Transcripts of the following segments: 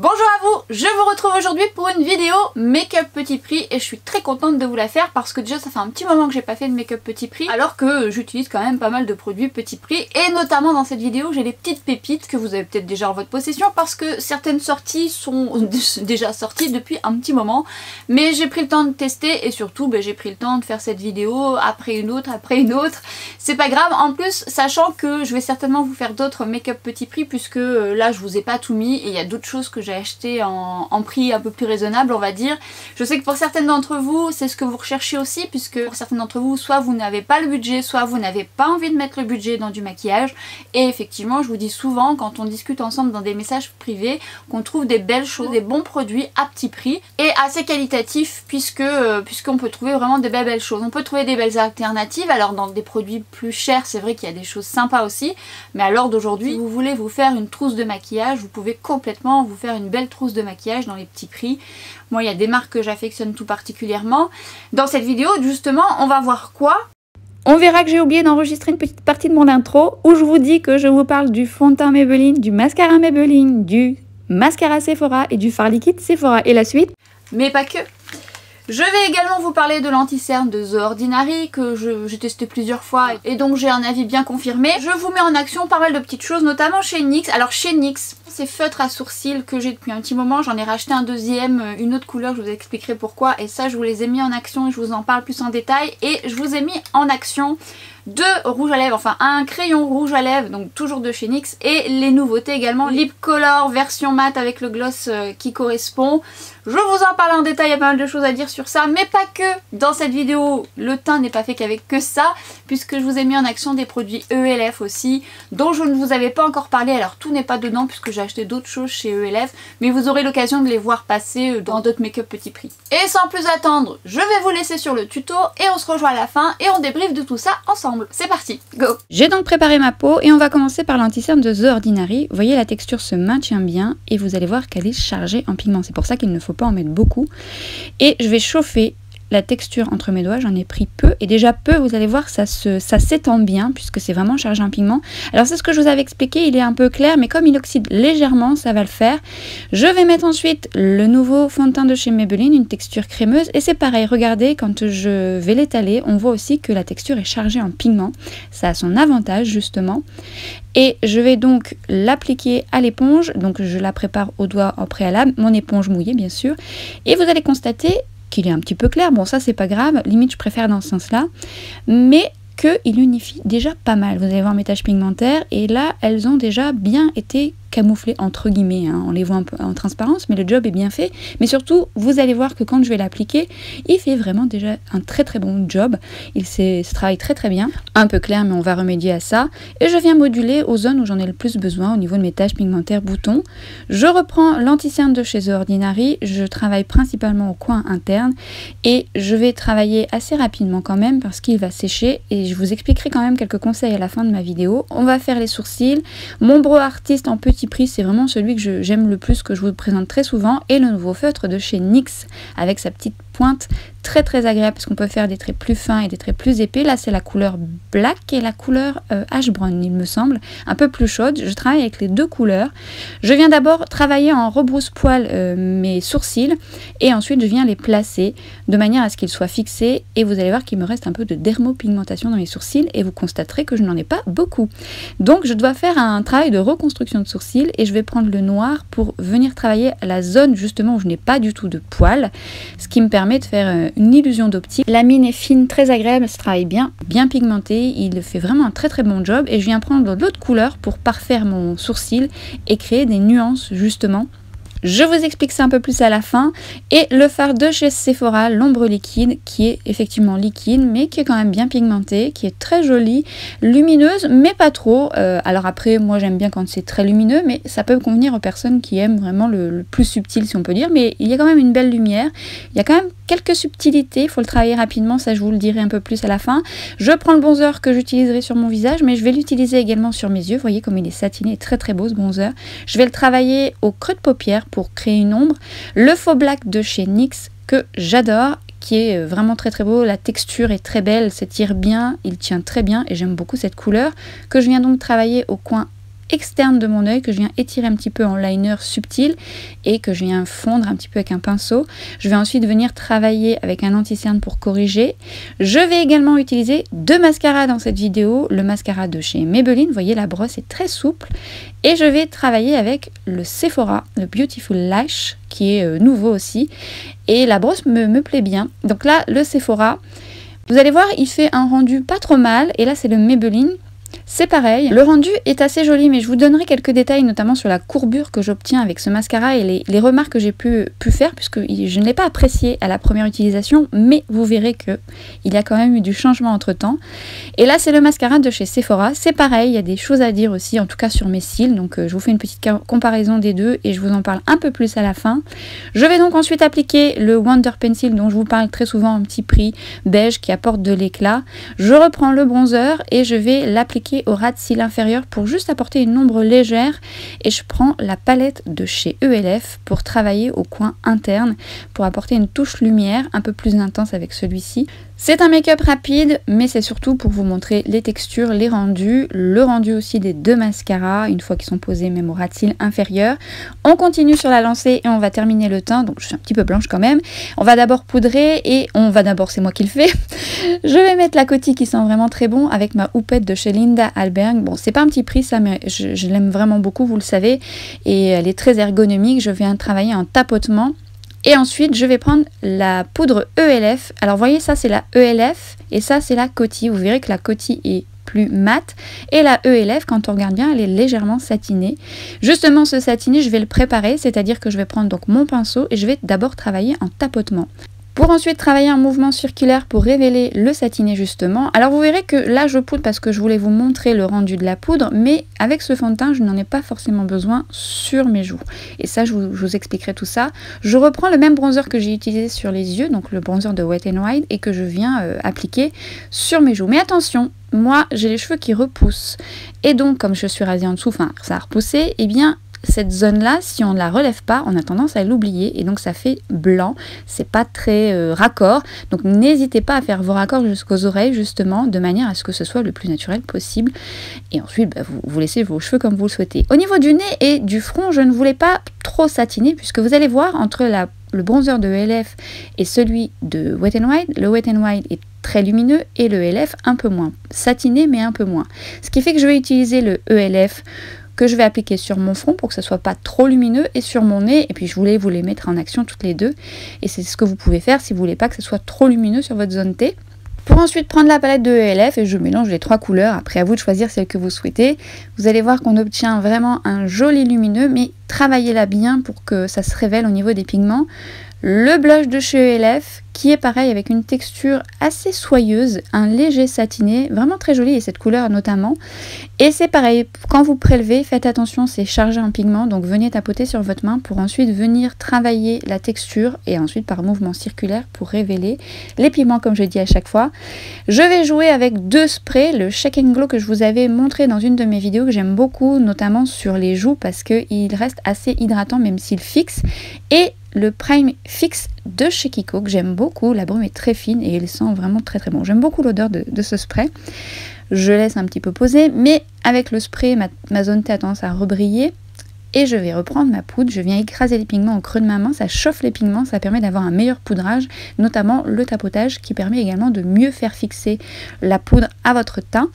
Bonjour à vous, je vous retrouve aujourd'hui pour une vidéo make-up petit prix et je suis très contente de vous la faire parce que déjà ça fait un petit moment que j'ai pas fait de make-up petit prix alors que j'utilise quand même pas mal de produits petit prix et notamment dans cette vidéo j'ai des petites pépites que vous avez peut-être déjà en votre possession parce que certaines sorties sont déjà sorties depuis un petit moment mais j'ai pris le temps de tester et surtout j'ai pris le temps de faire cette vidéo après une autre, c'est pas grave. En plus sachant que je vais certainement vous faire d'autres make-up petit prix puisque là je vous ai pas tout mis et il y a d'autres choses que j'ai acheté en prix un peu plus raisonnable on va dire. Je sais que pour certaines d'entre vous c'est ce que vous recherchez aussi puisque pour certaines d'entre vous soit vous n'avez pas le budget soit vous n'avez pas envie de mettre le budget dans du maquillage et effectivement je vous dis souvent quand on discute ensemble dans des messages privés qu'on trouve des belles choses, des bons produits à petit prix et assez qualitatifs puisqu'on peut trouver vraiment des belles choses. On peut trouver des belles alternatives, alors dans des produits plus chers c'est vrai qu'il y a des choses sympas aussi mais à l'heure d'aujourd'hui si vous voulez vous faire une trousse de maquillage vous pouvez complètement vous faire une belle trousse de maquillage dans les petits prix. Moi il y a des marques que j'affectionne tout particulièrement. Dans cette vidéo justement on va voir quoi? On verra que j'ai oublié d'enregistrer une petite partie de mon intro où je vous dis que je vous parle du fond de teint Maybelline, du mascara Maybelline, du mascara Sephora et du fard liquide Sephora et la suite. Mais pas que. Je vais également vous parler de l'anti-cerne de The Ordinary que j'ai testé plusieurs fois et donc j'ai un avis bien confirmé. Je vous mets en action pas mal de petites choses, notamment chez NYX. Alors chez NYX, ces feutres à sourcils que j'ai depuis un petit moment, j'en ai racheté un deuxième, une autre couleur, je vous expliquerai pourquoi. Et ça je vous les ai mis en action et je vous en parle plus en détail. Et je vous ai mis en action deux rouges à lèvres, enfin un crayon rouge à lèvres, donc toujours de chez NYX, et les nouveautés également, Lip Color version mat avec le gloss qui correspond. Je vous en parle en détail, il y a pas mal de choses à dire sur ça, mais pas que. Dans cette vidéo, le teint n'est pas fait qu'avec que ça, puisque je vous ai mis en action des produits ELF aussi, dont je ne vous avais pas encore parlé, alors tout n'est pas dedans puisque j'ai acheté d'autres choses chez ELF, mais vous aurez l'occasion de les voir passer dans d'autres make-up petit prix. Et sans plus attendre, je vais vous laisser sur le tuto, et on se rejoint à la fin, et on débriefe de tout ça ensemble. C'est parti, go! J'ai donc préparé ma peau et on va commencer par l'anti-cerne de The Ordinary. Vous voyez la texture se maintient bien et vous allez voir qu'elle est chargée en pigments. C'est pour ça qu'il ne faut pas en mettre beaucoup. Et je vais chauffer la texture entre mes doigts, j'en ai pris peu et déjà peu, vous allez voir ça s'étend bien puisque c'est vraiment chargé en pigments. Alors c'est ce que je vous avais expliqué, il est un peu clair mais comme il oxyde légèrement ça va le faire. Je vais mettre ensuite le nouveau fond de teint de chez Maybelline, une texture crémeuse et c'est pareil, regardez quand je vais l'étaler on voit aussi que la texture est chargée en pigments, ça a son avantage justement. Et je vais donc l'appliquer à l'éponge, donc je la prépare au doigt en préalable, mon éponge mouillée bien sûr et vous allez constater qu'il est un petit peu clair, bon ça c'est pas grave, limite je préfère dans ce sens là, mais qu'il unifie déjà pas mal. Vous allez voir mes taches pigmentaires et là elles ont déjà bien été camouflées entre guillemets, hein. On les voit un peu en transparence mais le job est bien fait, mais surtout vous allez voir que quand je vais l'appliquer il fait vraiment déjà un très bon job, il se travaille très bien, un peu clair mais on va remédier à ça et je viens moduler aux zones où j'en ai le plus besoin au niveau de mes taches pigmentaires boutons. Je reprends l'anti-cerne de chez The Ordinary, je travaille principalement au coin interne et je vais travailler assez rapidement quand même parce qu'il va sécher et je vous expliquerai quand même quelques conseils à la fin de ma vidéo. On va faire les sourcils, mon Brow Artist en petit prix c'est vraiment celui que j'aime le plus, que je vous présente très souvent, et le nouveau feutre de chez NYX avec sa petite pointe très agréable parce qu'on peut faire des traits plus fins et des traits plus épais. Là c'est la couleur black et la couleur ash brown il me semble, un peu plus chaude. Je travaille avec les deux couleurs. Je viens d'abord travailler en rebrousse-poil mes sourcils et ensuite je viens les placer de manière à ce qu'ils soient fixés et vous allez voir qu'il me reste un peu de dermopigmentation dans mes sourcils et vous constaterez que je n'en ai pas beaucoup. Donc je dois faire un travail de reconstruction de sourcils et je vais prendre le noir pour venir travailler la zone justement où je n'ai pas du tout de poils, ce qui me permet de faire une illusion d'optique. La mine est fine, très agréable, elle se travaille bien pigmenté, il fait vraiment un très bon job et je viens prendre l'autre couleur pour parfaire mon sourcil et créer des nuances justement. Je vous explique ça un peu plus à la fin. Et le fard de chez Sephora, l'ombre liquide, qui est effectivement liquide, mais qui est quand même bien pigmentée, qui est très jolie, lumineuse, mais pas trop. Alors après, moi j'aime bien quand c'est très lumineux, mais ça peut convenir aux personnes qui aiment vraiment le plus subtil, si on peut dire. Mais il y a quand même une belle lumière. Il y a quand même quelques subtilités, il faut le travailler rapidement, ça je vous le dirai un peu plus à la fin. Je prends le bronzer que j'utiliserai sur mon visage, mais je vais l'utiliser également sur mes yeux. Vous voyez comme il est satiné et très beau ce bronzer. Je vais le travailler au creux de paupière pour créer une ombre. Le faux black de chez NYX que j'adore, qui est vraiment très beau, la texture est très belle, s'étire bien, il tient très bien et j'aime beaucoup cette couleur que je viens donc travailler au coin externe de mon œil que je viens étirer un petit peu en liner subtil et que je viens fondre un petit peu avec un pinceau. Je vais ensuite venir travailler avec un anti-cerne pour corriger. Je vais également utiliser 2 mascaras dans cette vidéo. Le mascara de chez Maybelline, vous voyez la brosse est très souple. Et je vais travailler avec le Sephora, le Beautiful Lash, qui est nouveau aussi. Et la brosse me plaît bien. Donc là, le Sephora, vous allez voir, il fait un rendu pas trop mal. Et là, c'est le Maybelline. C'est pareil, le rendu est assez joli, mais je vous donnerai quelques détails, notamment sur la courbure que j'obtiens avec ce mascara et les remarques que j'ai pu faire, puisque je ne l'ai pas apprécié à la première utilisation, mais vous verrez qu'il y a quand même eu du changement entre temps. Et là, c'est le mascara de chez Sephora, c'est pareil, il y a des choses à dire aussi, en tout cas sur mes cils, donc je vous fais une petite comparaison des deux et je vous en parle un peu plus à la fin. Je vais donc ensuite appliquer le Wonder Pencil dont je vous parle très souvent, un petit prix beige qui apporte de l'éclat. Je reprends le bronzer et je vais l'appliquer au ras de cils inférieur pour juste apporter une ombre légère, et je prends la palette de chez ELF pour travailler au coin interne pour apporter une touche lumière un peu plus intense avec celui-ci. C'est un make-up rapide, mais c'est surtout pour vous montrer les textures, les rendus, le rendu aussi des 2 mascaras une fois qu'ils sont posés même au ras de cils inférieur. On continue sur la lancée et on va terminer le teint, donc je suis un petit peu blanche quand même. On va d'abord poudrer et c'est moi qui le fais. Je vais mettre la coquille qui sent vraiment très bon avec ma houppette de chez Linda Alberg. Bon, c'est pas un petit prix ça, mais je l'aime vraiment beaucoup, vous le savez, et elle est très ergonomique. Je viens travailler en tapotement. Et ensuite, je vais prendre la poudre ELF. Alors, vous voyez, ça, c'est la ELF et ça, c'est la coquille. Vous verrez que la coquille est plus mate et la ELF, quand on regarde bien, elle est légèrement satinée. Justement, ce satiné, je vais le préparer, c'est-à-dire que je vais prendre donc mon pinceau et je vais d'abord travailler en tapotement. Pour ensuite travailler un mouvement circulaire pour révéler le satiné justement. Alors vous verrez que là je poudre parce que je voulais vous montrer le rendu de la poudre, mais avec ce fond de teint je n'en ai pas forcément besoin sur mes joues. Et ça je vous expliquerai tout ça. Je reprends le même bronzer que j'ai utilisé sur les yeux, donc le bronzer de Wet n Wild, et que je viens appliquer sur mes joues. Mais attention, moi j'ai les cheveux qui repoussent. Et donc comme je suis rasée en dessous, enfin ça a repoussé, et bien cette zone-là, si on ne la relève pas, on a tendance à l'oublier et donc ça fait blanc, c'est pas très raccord. Donc n'hésitez pas à faire vos raccords jusqu'aux oreilles justement, de manière à ce que ce soit le plus naturel possible. Et ensuite, vous laissez vos cheveux comme vous le souhaitez. Au niveau du nez et du front, je ne voulais pas trop satiner puisque vous allez voir entre le bronzer de ELF et celui de Wet n Wild, le Wet n Wild est très lumineux et le ELF un peu moins satiné mais un peu moins. Ce qui fait que je vais utiliser le ELF que je vais appliquer sur mon front pour que ça soit pas trop lumineux et sur mon nez, et puis je voulais vous les mettre en action toutes les deux et c'est ce que vous pouvez faire si vous voulez pas que ce soit trop lumineux sur votre zone T. Pour ensuite prendre la palette de ELF et je mélange les 3 couleurs, après à vous de choisir celle que vous souhaitez. Vous allez voir qu'on obtient vraiment un joli lumineux, mais travaillez-la bien pour que ça se révèle au niveau des pigments. Le blush de chez ELF qui est pareil avec une texture assez soyeuse, un léger satiné, vraiment très joli, et cette couleur notamment. Et c'est pareil, quand vous prélevez, faites attention, c'est chargé en pigment, donc venez tapoter sur votre main pour ensuite venir travailler la texture et ensuite par mouvement circulaire pour révéler les pigments comme je dis à chaque fois. Je vais jouer avec 2 sprays, le Shake and Glow que je vous avais montré dans une de mes vidéos que j'aime beaucoup, notamment sur les joues parce qu'il reste assez hydratant même s'il fixe, et le Prime Fix de chez Kiko que j'aime beaucoup, la brume est très fine et il sent vraiment très très bon. J'aime beaucoup l'odeur de ce spray. Je laisse un petit peu poser, mais avec le spray, ma zone T a tendance à rebriller. Et je vais reprendre ma poudre, je viens écraser les pigments au creux de ma main, ça chauffe les pigments, ça permet d'avoir un meilleur poudrage, notamment le tapotage qui permet également de mieux faire fixer la poudre à votre teint.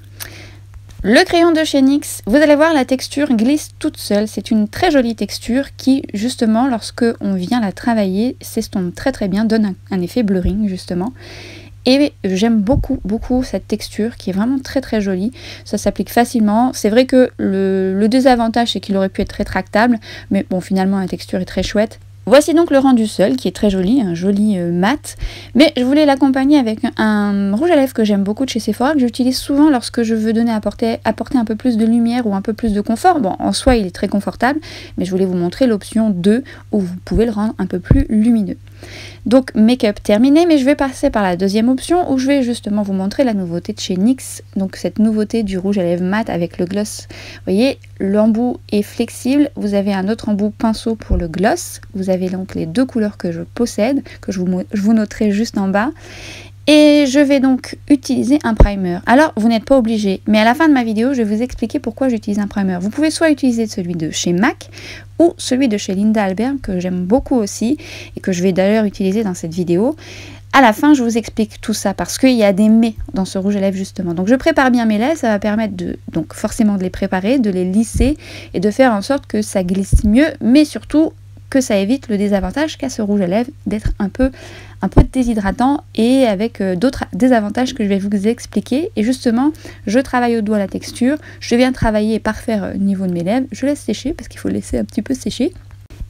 Le crayon de chez NYX, vous allez voir la texture glisse toute seule, c'est une très jolie texture qui justement lorsque on vient la travailler s'estompe très très bien, donne un effet blurring justement. Et j'aime beaucoup cette texture qui est vraiment très très jolie, ça s'applique facilement. C'est vrai que le désavantage c'est qu'il aurait pu être rétractable, mais bon finalement la texture est très chouette. Voici donc le rendu seul qui est très joli, un joli mat, mais je voulais l'accompagner avec un rouge à lèvres que j'aime beaucoup de chez Sephora, que j'utilise souvent lorsque je veux apporter un peu plus de lumière ou un peu plus de confort. Bon, en soi il est très confortable, mais je voulais vous montrer l'option 2 où vous pouvez le rendre un peu plus lumineux. Donc make-up terminé, mais je vais passer par la deuxième option où je vais justement vous montrer la nouveauté de chez NYX, donc cette nouveauté du rouge à lèvres mat avec le gloss. Vous voyez, l'embout est flexible, vous avez un autre embout pinceau pour le gloss, vous avez donc les 2 couleurs que je possède, que je vous noterai juste en bas. Et je vais donc utiliser un primer. Alors, vous n'êtes pas obligé, mais à la fin de ma vidéo, je vais vous expliquer pourquoi j'utilise un primer. Vous pouvez soit utiliser celui de chez MAC ou celui de chez Linda Albert, que j'aime beaucoup aussi et que je vais d'ailleurs utiliser dans cette vidéo. À la fin, je vous explique tout ça parce qu'il y a des mais dans ce rouge à lèvres justement. Donc, je prépare bien mes laits, ça va permettre donc forcément de les préparer, de les lisser et de faire en sorte que ça glisse mieux, mais surtout que ça évite le désavantage qu'a ce rouge à lèvres d'être un peu déshydratant et avec d'autres désavantages que je vais vous expliquer. Et justement, je travaille au doigt la texture, je viens travailler et parfaire au niveau de mes lèvres, je laisse sécher parce qu'il faut laisser un petit peu sécher.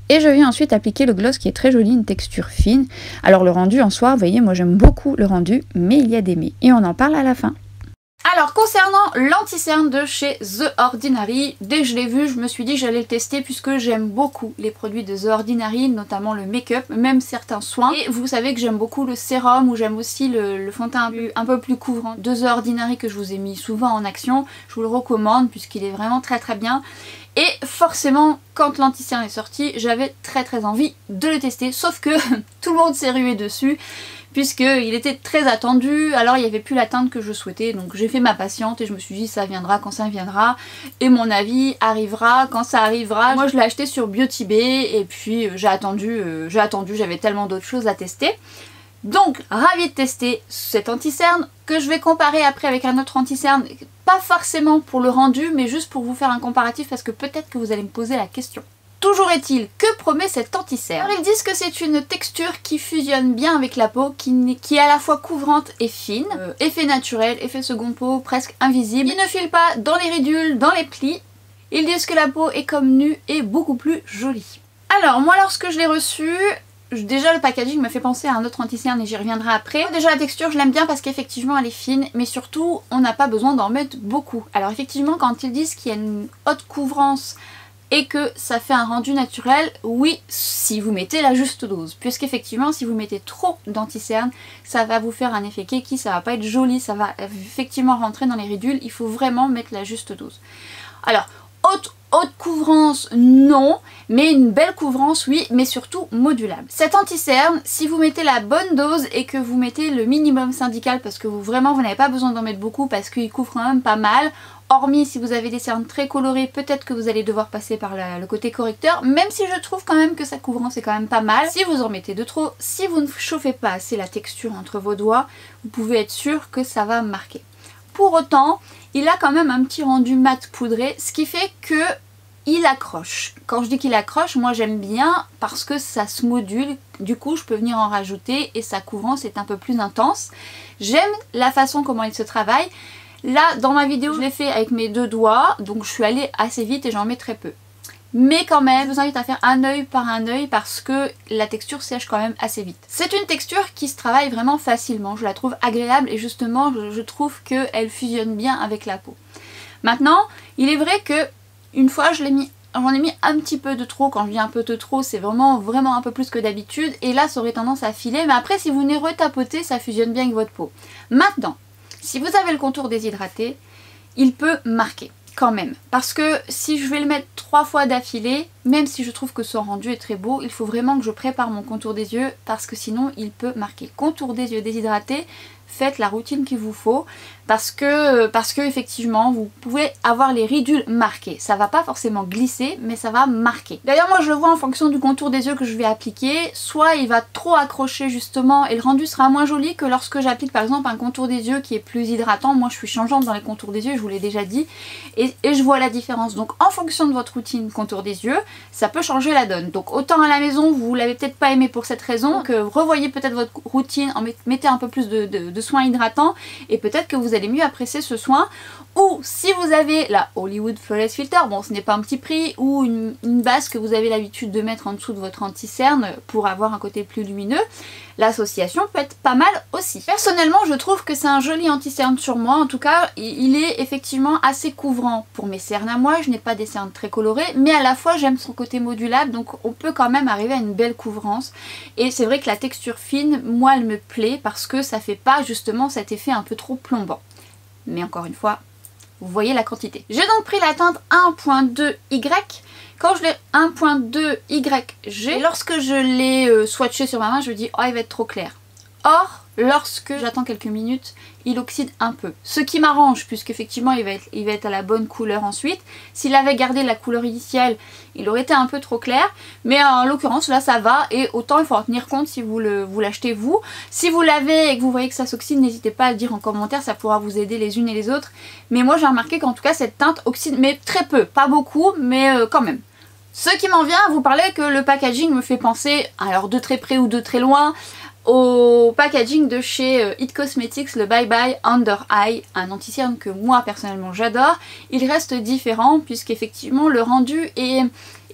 Et je viens ensuite appliquer le gloss qui est très joli, une texture fine. Alors le rendu en soi, vous voyez, moi j'aime beaucoup le rendu, mais il y a des mais. Et on en parle à la fin. Alors concernant l'anti-cerne de chez The Ordinary, dès que je l'ai vu, je me suis dit que j'allais le tester puisque j'aime beaucoup les produits de The Ordinary, notamment le make-up, même certains soins. Et vous savez que j'aime beaucoup le sérum ou j'aime aussi le fond de teint un peu plus couvrant de The Ordinary que je vous ai mis souvent en action. Je vous le recommande puisqu'il est vraiment très très bien. Et forcément, quand l'anti-cerne est sorti, j'avais très envie de le tester, sauf que tout le monde s'est rué dessus puisqu'il était très attendu, alors il n'y avait plus la teinte que je souhaitais, donc j'ai fait ma patiente et je me suis dit ça viendra quand ça viendra, et mon avis arrivera quand ça arrivera. Moi je l'ai acheté sur Beauty Bay et puis j'ai attendu, j'avais tellement d'autres choses à tester. Donc ravie de tester cet anti-cerne que je vais comparer après avec un autre anti-cerne, pas forcément pour le rendu mais juste pour vous faire un comparatif parce que peut-être que vous allez me poser la question. Toujours est-il, que promet cet anti-cerne? Alors ils disent que c'est une texture qui fusionne bien avec la peau, qui est à la fois couvrante et fine, effet naturel, effet seconde peau presque invisible, il ne file pas dans les ridules, dans les plis. Ils disent que la peau est comme nue et beaucoup plus jolie. Alors moi lorsque je l'ai reçu, déjà le packaging me fait penser à un autre anti-cerne et j'y reviendrai après. Déjà la texture je l'aime bien parce qu'effectivement elle est fine, mais surtout on n'a pas besoin d'en mettre beaucoup. Alors effectivement quand ils disent qu'il y a une haute couvrance et que ça fait un rendu naturel, oui, si vous mettez la juste dose. Puisqu'effectivement, si vous mettez trop d'anti-cerne, ça va vous faire un effet keki, ça va pas être joli, ça va effectivement rentrer dans les ridules, il faut vraiment mettre la juste dose. Alors, haute couvrance, non, mais une belle couvrance, oui, mais surtout modulable. Cet anti-cerne, si vous mettez la bonne dose et que vous mettez le minimum syndical, parce que vous n'avez pas besoin d'en mettre beaucoup, parce qu'il couvre quand même pas mal, hormis si vous avez des cernes très colorées, peut-être que vous allez devoir passer par le côté correcteur, même si je trouve quand même que sa couvrance est quand même pas mal. Si vous en mettez de trop, si vous ne chauffez pas assez la texture entre vos doigts, vous pouvez être sûr que ça va marquer. Pour autant, il a quand même un petit rendu mat poudré, ce qui fait que il accroche. Quand je dis qu'il accroche, moi j'aime bien parce que ça se module, du coup je peux venir en rajouter et sa couvrance est un peu plus intense. J'aime la façon comment il se travaille. Là dans ma vidéo je l'ai fait avec mes deux doigts, donc je suis allée assez vite et j'en mets très peu. Mais quand même, je vous invite à faire un œil par un œil parce que la texture sèche quand même assez vite. C'est une texture qui se travaille vraiment facilement, je la trouve agréable et justement je trouve qu'elle fusionne bien avec la peau. Maintenant, il est vrai que une fois j'en ai mis un petit peu de trop. Quand je dis un peu de trop, c'est vraiment un peu plus que d'habitude et là ça aurait tendance à filer, mais après si vous venez retapoter, ça fusionne bien avec votre peau. Maintenant, si vous avez le contour déshydraté, il peut marquer quand même, parce que si je vais le mettre 3 fois d'affilée, même si je trouve que son rendu est très beau, il faut vraiment que je prépare mon contour des yeux parce que sinon il peut marquer. Contour des yeux déshydraté, faites la routine qu'il vous faut parce que effectivement vous pouvez avoir les ridules marquées. Ça va pas forcément glisser mais ça va marquer. D'ailleurs moi je le vois en fonction du contour des yeux que je vais appliquer, soit il va trop accrocher justement et le rendu sera moins joli que lorsque j'applique par exemple un contour des yeux qui est plus hydratant. Moi je suis changeante dans les contours des yeux, je vous l'ai déjà dit, et je vois la différence. Donc en fonction de votre routine contour des yeux, ça peut changer la donne. Donc autant à la maison vous l'avez peut-être pas aimé pour cette raison, que revoyez peut-être votre routine, mettez un peu plus de soins hydratants et peut-être que vous allez mieux apprécier ce soin. Ou si vous avez la Hollywood Flawless Filter, bon ce n'est pas un petit prix, ou une base que vous avez l'habitude de mettre en dessous de votre anti-cerne pour avoir un côté plus lumineux, l'association peut être pas mal aussi. Personnellement je trouve que c'est un joli anti-cerne sur moi, en tout cas il est effectivement assez couvrant pour mes cernes à moi. Je n'ai pas des cernes très colorées mais à la fois j'aime son côté modulable, donc on peut quand même arriver à une belle couvrance. Et c'est vrai que la texture fine, moi elle me plaît parce que ça fait pas justement cet effet un peu trop plombant. Mais encore une fois, vous voyez la quantité. J'ai donc pris la teinte 1.2Y. Quand je l'ai 1.2YG, lorsque je l'ai swatché sur ma main, je me dis oh il va être trop clair. Or, lorsque j'attends quelques minutes, il oxyde un peu. Ce qui m'arrange, puisqu'effectivement il va être à la bonne couleur ensuite. S'il avait gardé la couleur initiale, il aurait été un peu trop clair. Mais en l'occurrence là ça va, et autant il faut en tenir compte si vous l'achetez vous. Si vous l'avez et que vous voyez que ça s'oxyde, n'hésitez pas à le dire en commentaire, ça pourra vous aider les unes et les autres. Mais moi j'ai remarqué qu'en tout cas cette teinte oxyde, mais très peu, pas beaucoup, mais quand même. Ce qui m'en vient à vous parler que le packaging me fait penser, alors de très près ou de très loin, au packaging de chez It Cosmetics, le Bye Bye Under Eye, un anti-cerne que moi personnellement j'adore. Il reste différent puisqu'effectivement le rendu est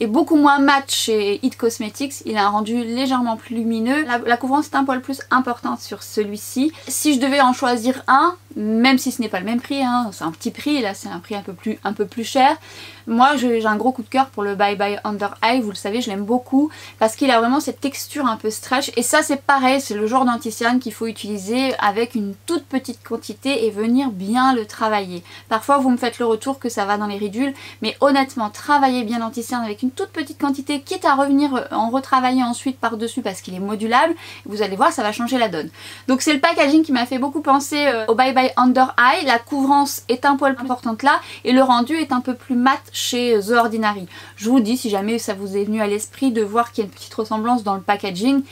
beaucoup moins mat chez It Cosmetics, il a un rendu légèrement plus lumineux. La couvrance est un poil plus importante sur celui-ci. Si je devais en choisir un, même si ce n'est pas le même prix, hein, c'est un petit prix, là c'est un prix un peu plus cher. Moi j'ai un gros coup de cœur pour le Bye Bye Under Eye, vous le savez, je l'aime beaucoup parce qu'il a vraiment cette texture un peu stretch, et ça c'est pareil, c'est le genre d'anti-cerne qu'il faut utiliser avec une toute petite quantité et venir bien le travailler. Parfois vous me faites le retour que ça va dans les ridules, mais honnêtement travaillez bien l'anti-cerne avec une toute petite quantité, quitte à revenir en retravailler ensuite par dessus parce qu'il est modulable, vous allez voir ça va changer la donne. Donc c'est le packaging qui m'a fait beaucoup penser au Bye Bye Under Eye. La couvrance est un poil plus importante là et le rendu est un peu plus mat chez The Ordinary. Je vous dis, si jamais ça vous est venu à l'esprit de voir qu'il y a une petite ressemblance dans le packaging,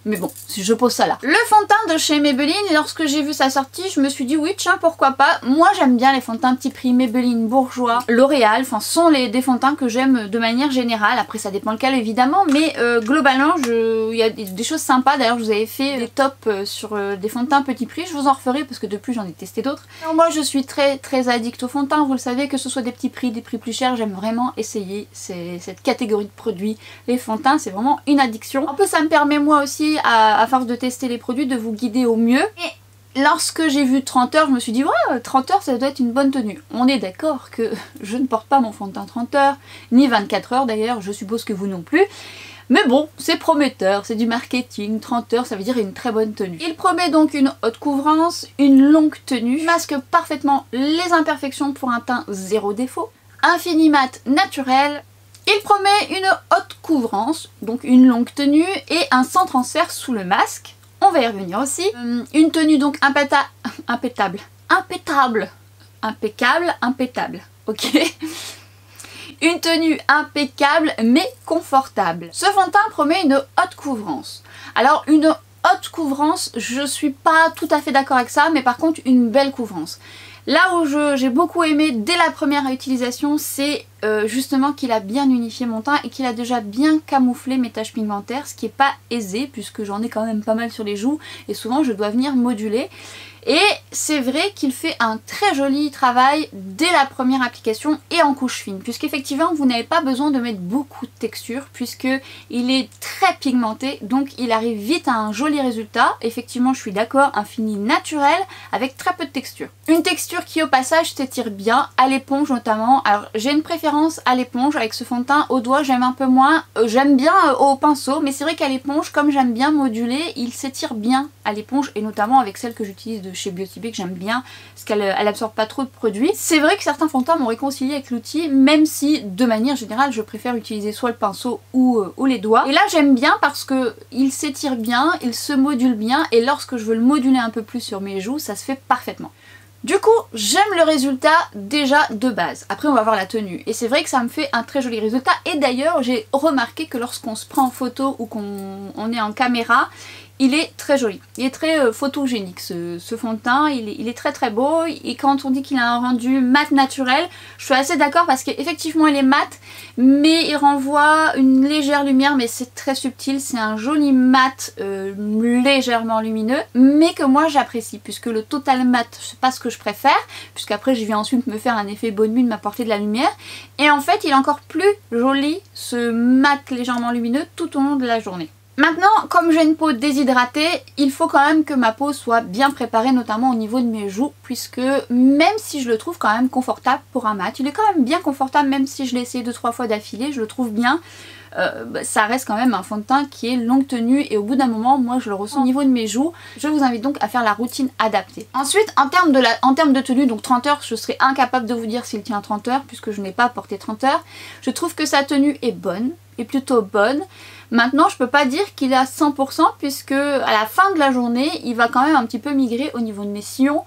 mais bon, je pose ça là. Le fond de teint de chez Maybelline, lorsque j'ai vu sa sortie, je me suis dit oui tiens pourquoi pas. Moi j'aime bien les fonds de teint petit prix Maybelline, Bourjois, L'Oréal, enfin sont des fonds de teint que j'aime de manière générale. Après ça dépend lequel évidemment, mais globalement il y a des choses sympas. D'ailleurs je vous avais fait des tops sur des fonds de teint petit prix, je vous en referai parce que depuis j'en ai testé d'autres. Moi je suis très addict aux fonds de teint, vous le savez, que ce soit des petits prix, des prix plus chers, j'aime vraiment essayer cette catégorie de produits. Les fonds de teint c'est vraiment une addiction. En plus ça me permet moi aussi à force de tester les produits de vous guider au mieux. Et lorsque j'ai vu 30 heures, je me suis dit ouais 30 heures ça doit être une bonne tenue. On est d'accord que je ne porte pas mon fond de teint 30 heures, ni 24 heures d'ailleurs, je suppose que vous non plus. Mais bon, c'est prometteur, c'est du marketing, 30 heures ça veut dire une très bonne tenue. Il promet donc une haute couvrance, une longue tenue, masque parfaitement les imperfections pour un teint zéro défaut, un fini mat naturel. Il promet une haute couvrance, donc une longue tenue et un sans transfert sous le masque. On va y revenir aussi. Une tenue donc impeccable, ok. Une tenue impeccable mais confortable. Ce fond de teint promet une haute couvrance. Alors une haute couvrance, je suis pas tout à fait d'accord avec ça, mais par contre une belle couvrance. Là où j'ai beaucoup aimé dès la première utilisation, c'est justement qu'il a bien unifié mon teint et qu'il a déjà bien camouflé mes taches pigmentaires, ce qui n'est pas aisé puisque j'en ai quand même pas mal sur les joues et souvent je dois venir moduler. Et c'est vrai qu'il fait un très joli travail dès la première application et en couche fine, puisqu'effectivement vous n'avez pas besoin de mettre beaucoup de texture puisque il est très pigmenté, donc il arrive vite à un joli résultat. Effectivement je suis d'accord, un fini naturel avec très peu de texture. Une texture qui au passage s'étire bien, à l'éponge notamment. Alors j'ai une préférence à l'éponge avec ce fond de teint, au doigt j'aime un peu moins, j'aime bien au pinceau, mais c'est vrai qu'à l'éponge comme j'aime bien moduler, il s'étire bien à l'éponge et notamment avec celle que j'utilise de chez Beauty Bay que j'aime bien parce qu'elle absorbe pas trop de produits. C'est vrai que certains fonds de teint m'ont réconcilié avec l'outil, même si de manière générale je préfère utiliser soit le pinceau ou les doigts. Et là j'aime bien parce que il s'étire bien, il se module bien et lorsque je veux le moduler un peu plus sur mes joues, ça se fait parfaitement. Du coup, j'aime le résultat déjà de base. Après, on va voir la tenue. Et c'est vrai que ça me fait un très joli résultat. Et d'ailleurs, j'ai remarqué que lorsqu'on se prend en photo ou qu'on est en caméra, il est très joli. Il est très photogénique ce fond de teint. Il est très beau. Et quand on dit qu'il a un rendu mat naturel, je suis assez d'accord parce qu'effectivement il est mat, mais il renvoie une légère lumière, mais c'est très subtil. C'est un joli mat légèrement lumineux, mais que moi j'apprécie puisque le total mat c'est pas ce que je préfère, puisqu'après je viens ensuite me faire un effet bonne mine, m'apporter de la lumière. Et en fait il est encore plus joli ce mat légèrement lumineux tout au long de la journée. Maintenant, comme j'ai une peau déshydratée, il faut quand même que ma peau soit bien préparée, notamment au niveau de mes joues, puisque même si je le trouve quand même confortable pour un mat, il est quand même bien confortable, même si je l'ai essayé 2-3 fois d'affilée, je le trouve bien. Ça reste quand même un fond de teint qui est longue tenue et au bout d'un moment, moi je le ressens au niveau de mes joues. Je vous invite donc à faire la routine adaptée. Ensuite, en termes de tenue, donc 30 heures, je serais incapable de vous dire s'il tient 30 heures puisque je n'ai pas porté 30 heures. Je trouve que sa tenue est bonne, est plutôt bonne. Maintenant je peux pas dire qu'il est à 100% puisque à la fin de la journée il va quand même un petit peu migrer au niveau de mes sillons.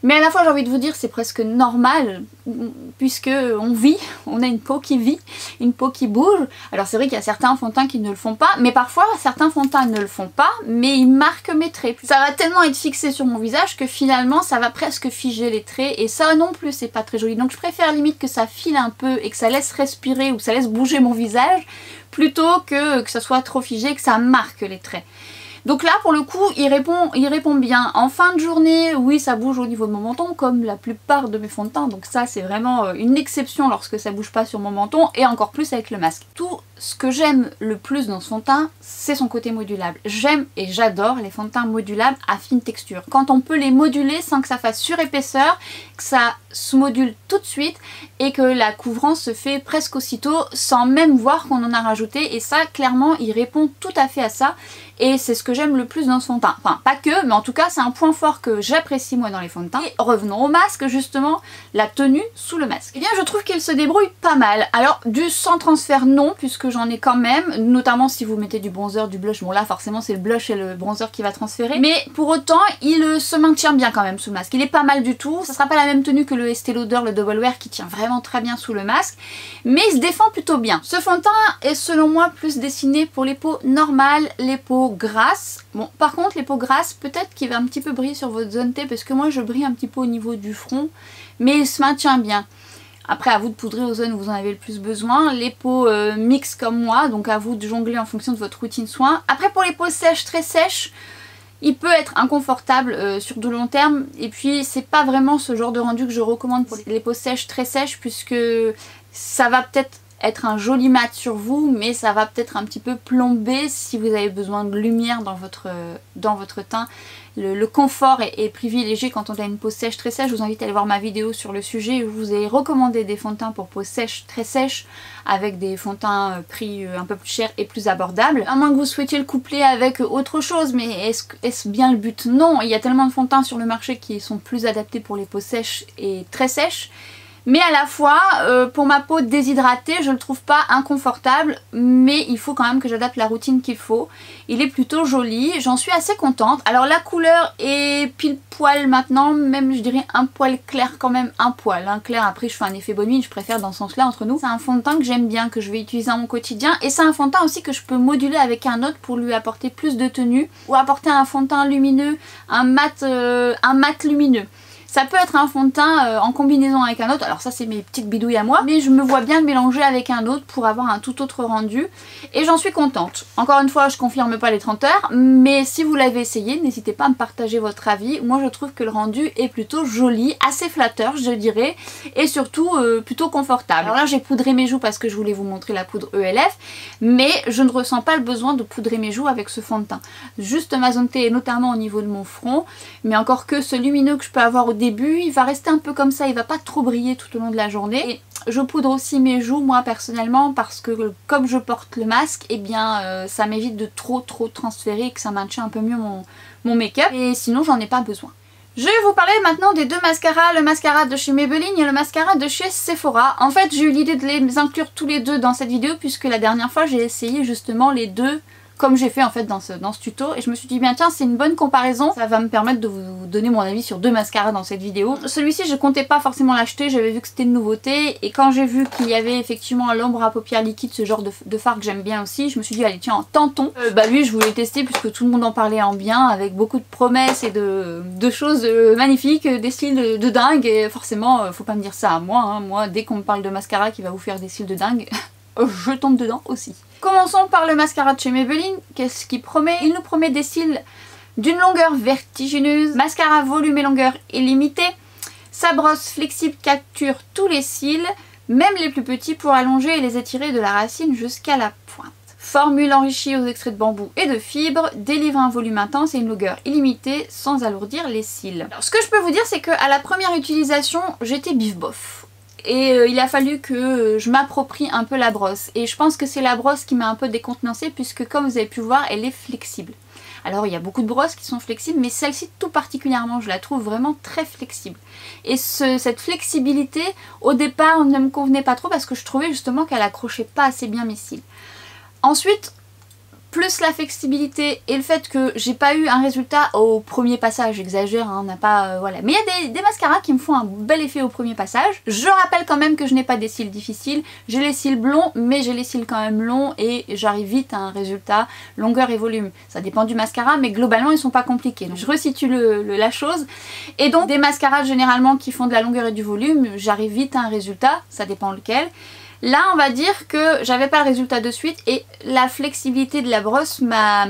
Mais à la fois j'ai envie de vous dire c'est presque normal puisque on vit, on a une peau qui vit, une peau qui bouge. Alors c'est vrai qu'il y a certains fonds de teint qui ne le font pas, mais parfois certains fonds de teint ne le font pas, mais ils marquent mes traits. Ça va tellement être fixé sur mon visage que finalement ça va presque figer les traits et ça non plus c'est pas très joli. Donc je préfère limite que ça file un peu et que ça laisse respirer ou que ça laisse bouger mon visage plutôt que ça soit trop figé et que ça marque les traits. Donc là pour le coup il répond bien. En fin de journée oui ça bouge au niveau de mon menton comme la plupart de mes fonds de teint, donc ça c'est vraiment une exception lorsque ça bouge pas sur mon menton et encore plus avec le masque. Tout ce que j'aime le plus dans ce fond de teint c'est son côté modulable. J'aime et j'adore les fonds de teint modulables à fine texture. Quand on peut les moduler sans que ça fasse surépaisseur, que ça se module tout de suite et que la couvrance se fait presque aussitôt sans même voir qu'on en a rajouté, et ça clairement il répond tout à fait à ça. Et c'est ce que j'aime le plus dans ce fond de teint. Enfin, pas que, mais en tout cas, c'est un point fort que j'apprécie moi dans les fonds de teint. Et revenons au masque, justement, la tenue sous le masque. Eh bien, je trouve qu'il se débrouille pas mal. Alors, du sans transfert, non, puisque j'en ai quand même, notamment si vous mettez du bronzer, du blush. Bon, là, forcément, c'est le blush et le bronzer qui va transférer. Mais pour autant, il se maintient bien quand même sous le masque. Il est pas mal du tout. Ça sera pas la même tenue que le Estée Lauder, le Double Wear, qui tient vraiment très bien sous le masque. Mais il se défend plutôt bien. Ce fond de teint est, selon moi, plus dessiné pour les peaux normales, les peaux grasses. Bon, par contre les peaux grasses peut-être qu'il va un petit peu briller sur votre zone T parce que moi je brille un petit peu au niveau du front, mais il se maintient bien. Après à vous de poudrer aux zones où vous en avez le plus besoin. Les peaux mixtes comme moi, donc à vous de jongler en fonction de votre routine soin. Après pour les peaux sèches, très sèches, il peut être inconfortable sur du long terme, et puis c'est pas vraiment ce genre de rendu que je recommande pour les peaux sèches, très sèches, puisque ça va peut-être être un joli mat sur vous, mais ça va peut-être un petit peu plomber si vous avez besoin de lumière dans votre teint. Le confort est privilégié quand on a une peau sèche, très sèche. Je vous invite à aller voir ma vidéo sur le sujet où je vous ai recommandé des fonds de teint pour peau sèche, très sèche, avec des fonds de teint prix un peu plus cher et plus abordables. À moins que vous souhaitiez le coupler avec autre chose, mais est-ce bien le but? Non, il y a tellement de fonds de teint sur le marché qui sont plus adaptés pour les peaux sèches et très sèches. Mais à la fois, pour ma peau déshydratée, je le trouve pas inconfortable, mais il faut quand même que j'adapte la routine qu'il faut. Il est plutôt joli, j'en suis assez contente. Alors la couleur est pile poil maintenant, même je dirais un poil clair quand même, un poil. Hein. Clair, après je fais un effet bonne nuit, je préfère dans ce sens-là entre nous. C'est un fond de teint que j'aime bien, que je vais utiliser dans mon quotidien, et c'est un fond de teint aussi que je peux moduler avec un autre pour lui apporter plus de tenue, ou apporter un fond de teint lumineux, un mat lumineux. Ça peut être un fond de teint en combinaison avec un autre, alors ça c'est mes petites bidouilles à moi, mais je me vois bien le mélanger avec un autre pour avoir un tout autre rendu, et j'en suis contente. Encore une fois, je confirme pas les 30 heures, mais si vous l'avez essayé, n'hésitez pas à me partager votre avis. Moi je trouve que le rendu est plutôt joli, assez flatteur je dirais, et surtout plutôt confortable. Alors là j'ai poudré mes joues parce que je voulais vous montrer la poudre ELF, mais je ne ressens pas le besoin de poudrer mes joues avec ce fond de teint. Juste ma zone T, notamment au niveau de mon front, mais encore que ce lumineux que je peux avoir au début, il va rester un peu comme ça, il va pas trop briller tout au long de la journée. Et je poudre aussi mes joues moi personnellement parce que comme je porte le masque, et bien ça m'évite de trop transférer et que ça maintient un peu mieux mon make-up, et sinon j'en ai pas besoin. Je vais vous parler maintenant des deux mascaras, le mascara de chez Maybelline et le mascara de chez Sephora. En fait j'ai eu l'idée de les inclure tous les deux dans cette vidéo puisque la dernière fois j'ai essayé justement les deux comme j'ai fait en fait dans ce tuto, et je me suis dit bien tiens c'est une bonne comparaison, ça va me permettre de vous donner mon avis sur deux mascaras dans cette vidéo. Celui-ci je comptais pas forcément l'acheter, j'avais vu que c'était une nouveauté, et quand j'ai vu qu'il y avait effectivement à l'ombre à paupières liquide, ce genre de fard que j'aime bien aussi, je me suis dit allez tiens tentons. Lui je voulais le tester puisque tout le monde en parlait en bien, avec beaucoup de promesses et de choses magnifiques, des styles de dingue, et forcément faut pas me dire ça à moi, hein. Moi dès qu'on me parle de mascara qui va vous faire des styles de dingue, je tombe dedans aussi. Commençons par le mascara de chez Maybelline. Qu'est-ce qu'il promet? Il nous promet des cils d'une longueur vertigineuse, mascara volume et longueur illimitée. Sa brosse flexible capture tous les cils, même les plus petits, pour allonger et les étirer de la racine jusqu'à la pointe. Formule enrichie aux extraits de bambou et de fibres, délivre un volume intense et une longueur illimitée sans alourdir les cils. Alors, ce que je peux vous dire c'est qu'à la première utilisation j'étais bif bof. Et il a fallu que je m'approprie un peu la brosse. Et je pense que c'est la brosse qui m'a un peu décontenancée puisque comme vous avez pu voir, elle est flexible. Alors il y a beaucoup de brosses qui sont flexibles, mais celle-ci tout particulièrement, je la trouve vraiment très flexible. Et cette flexibilité, au départ, ne me convenait pas trop parce que je trouvais justement qu'elle accrochait pas assez bien mes cils. Ensuite, plus la flexibilité et le fait que j'ai pas eu un résultat au premier passage, j'exagère, hein, on n'a pas... voilà. Mais il y a des mascaras qui me font un bel effet au premier passage. Je rappelle quand même que je n'ai pas des cils difficiles, j'ai les cils blonds, mais j'ai les cils quand même longs et j'arrive vite à un résultat longueur et volume. Ça dépend du mascara, mais globalement ils sont pas compliqués. Donc je resitue la chose. Et donc des mascaras généralement qui font de la longueur et du volume, j'arrive vite à un résultat, ça dépend lequel. Là, on va dire que j'avais pas le résultat de suite et la flexibilité de la brosse m'a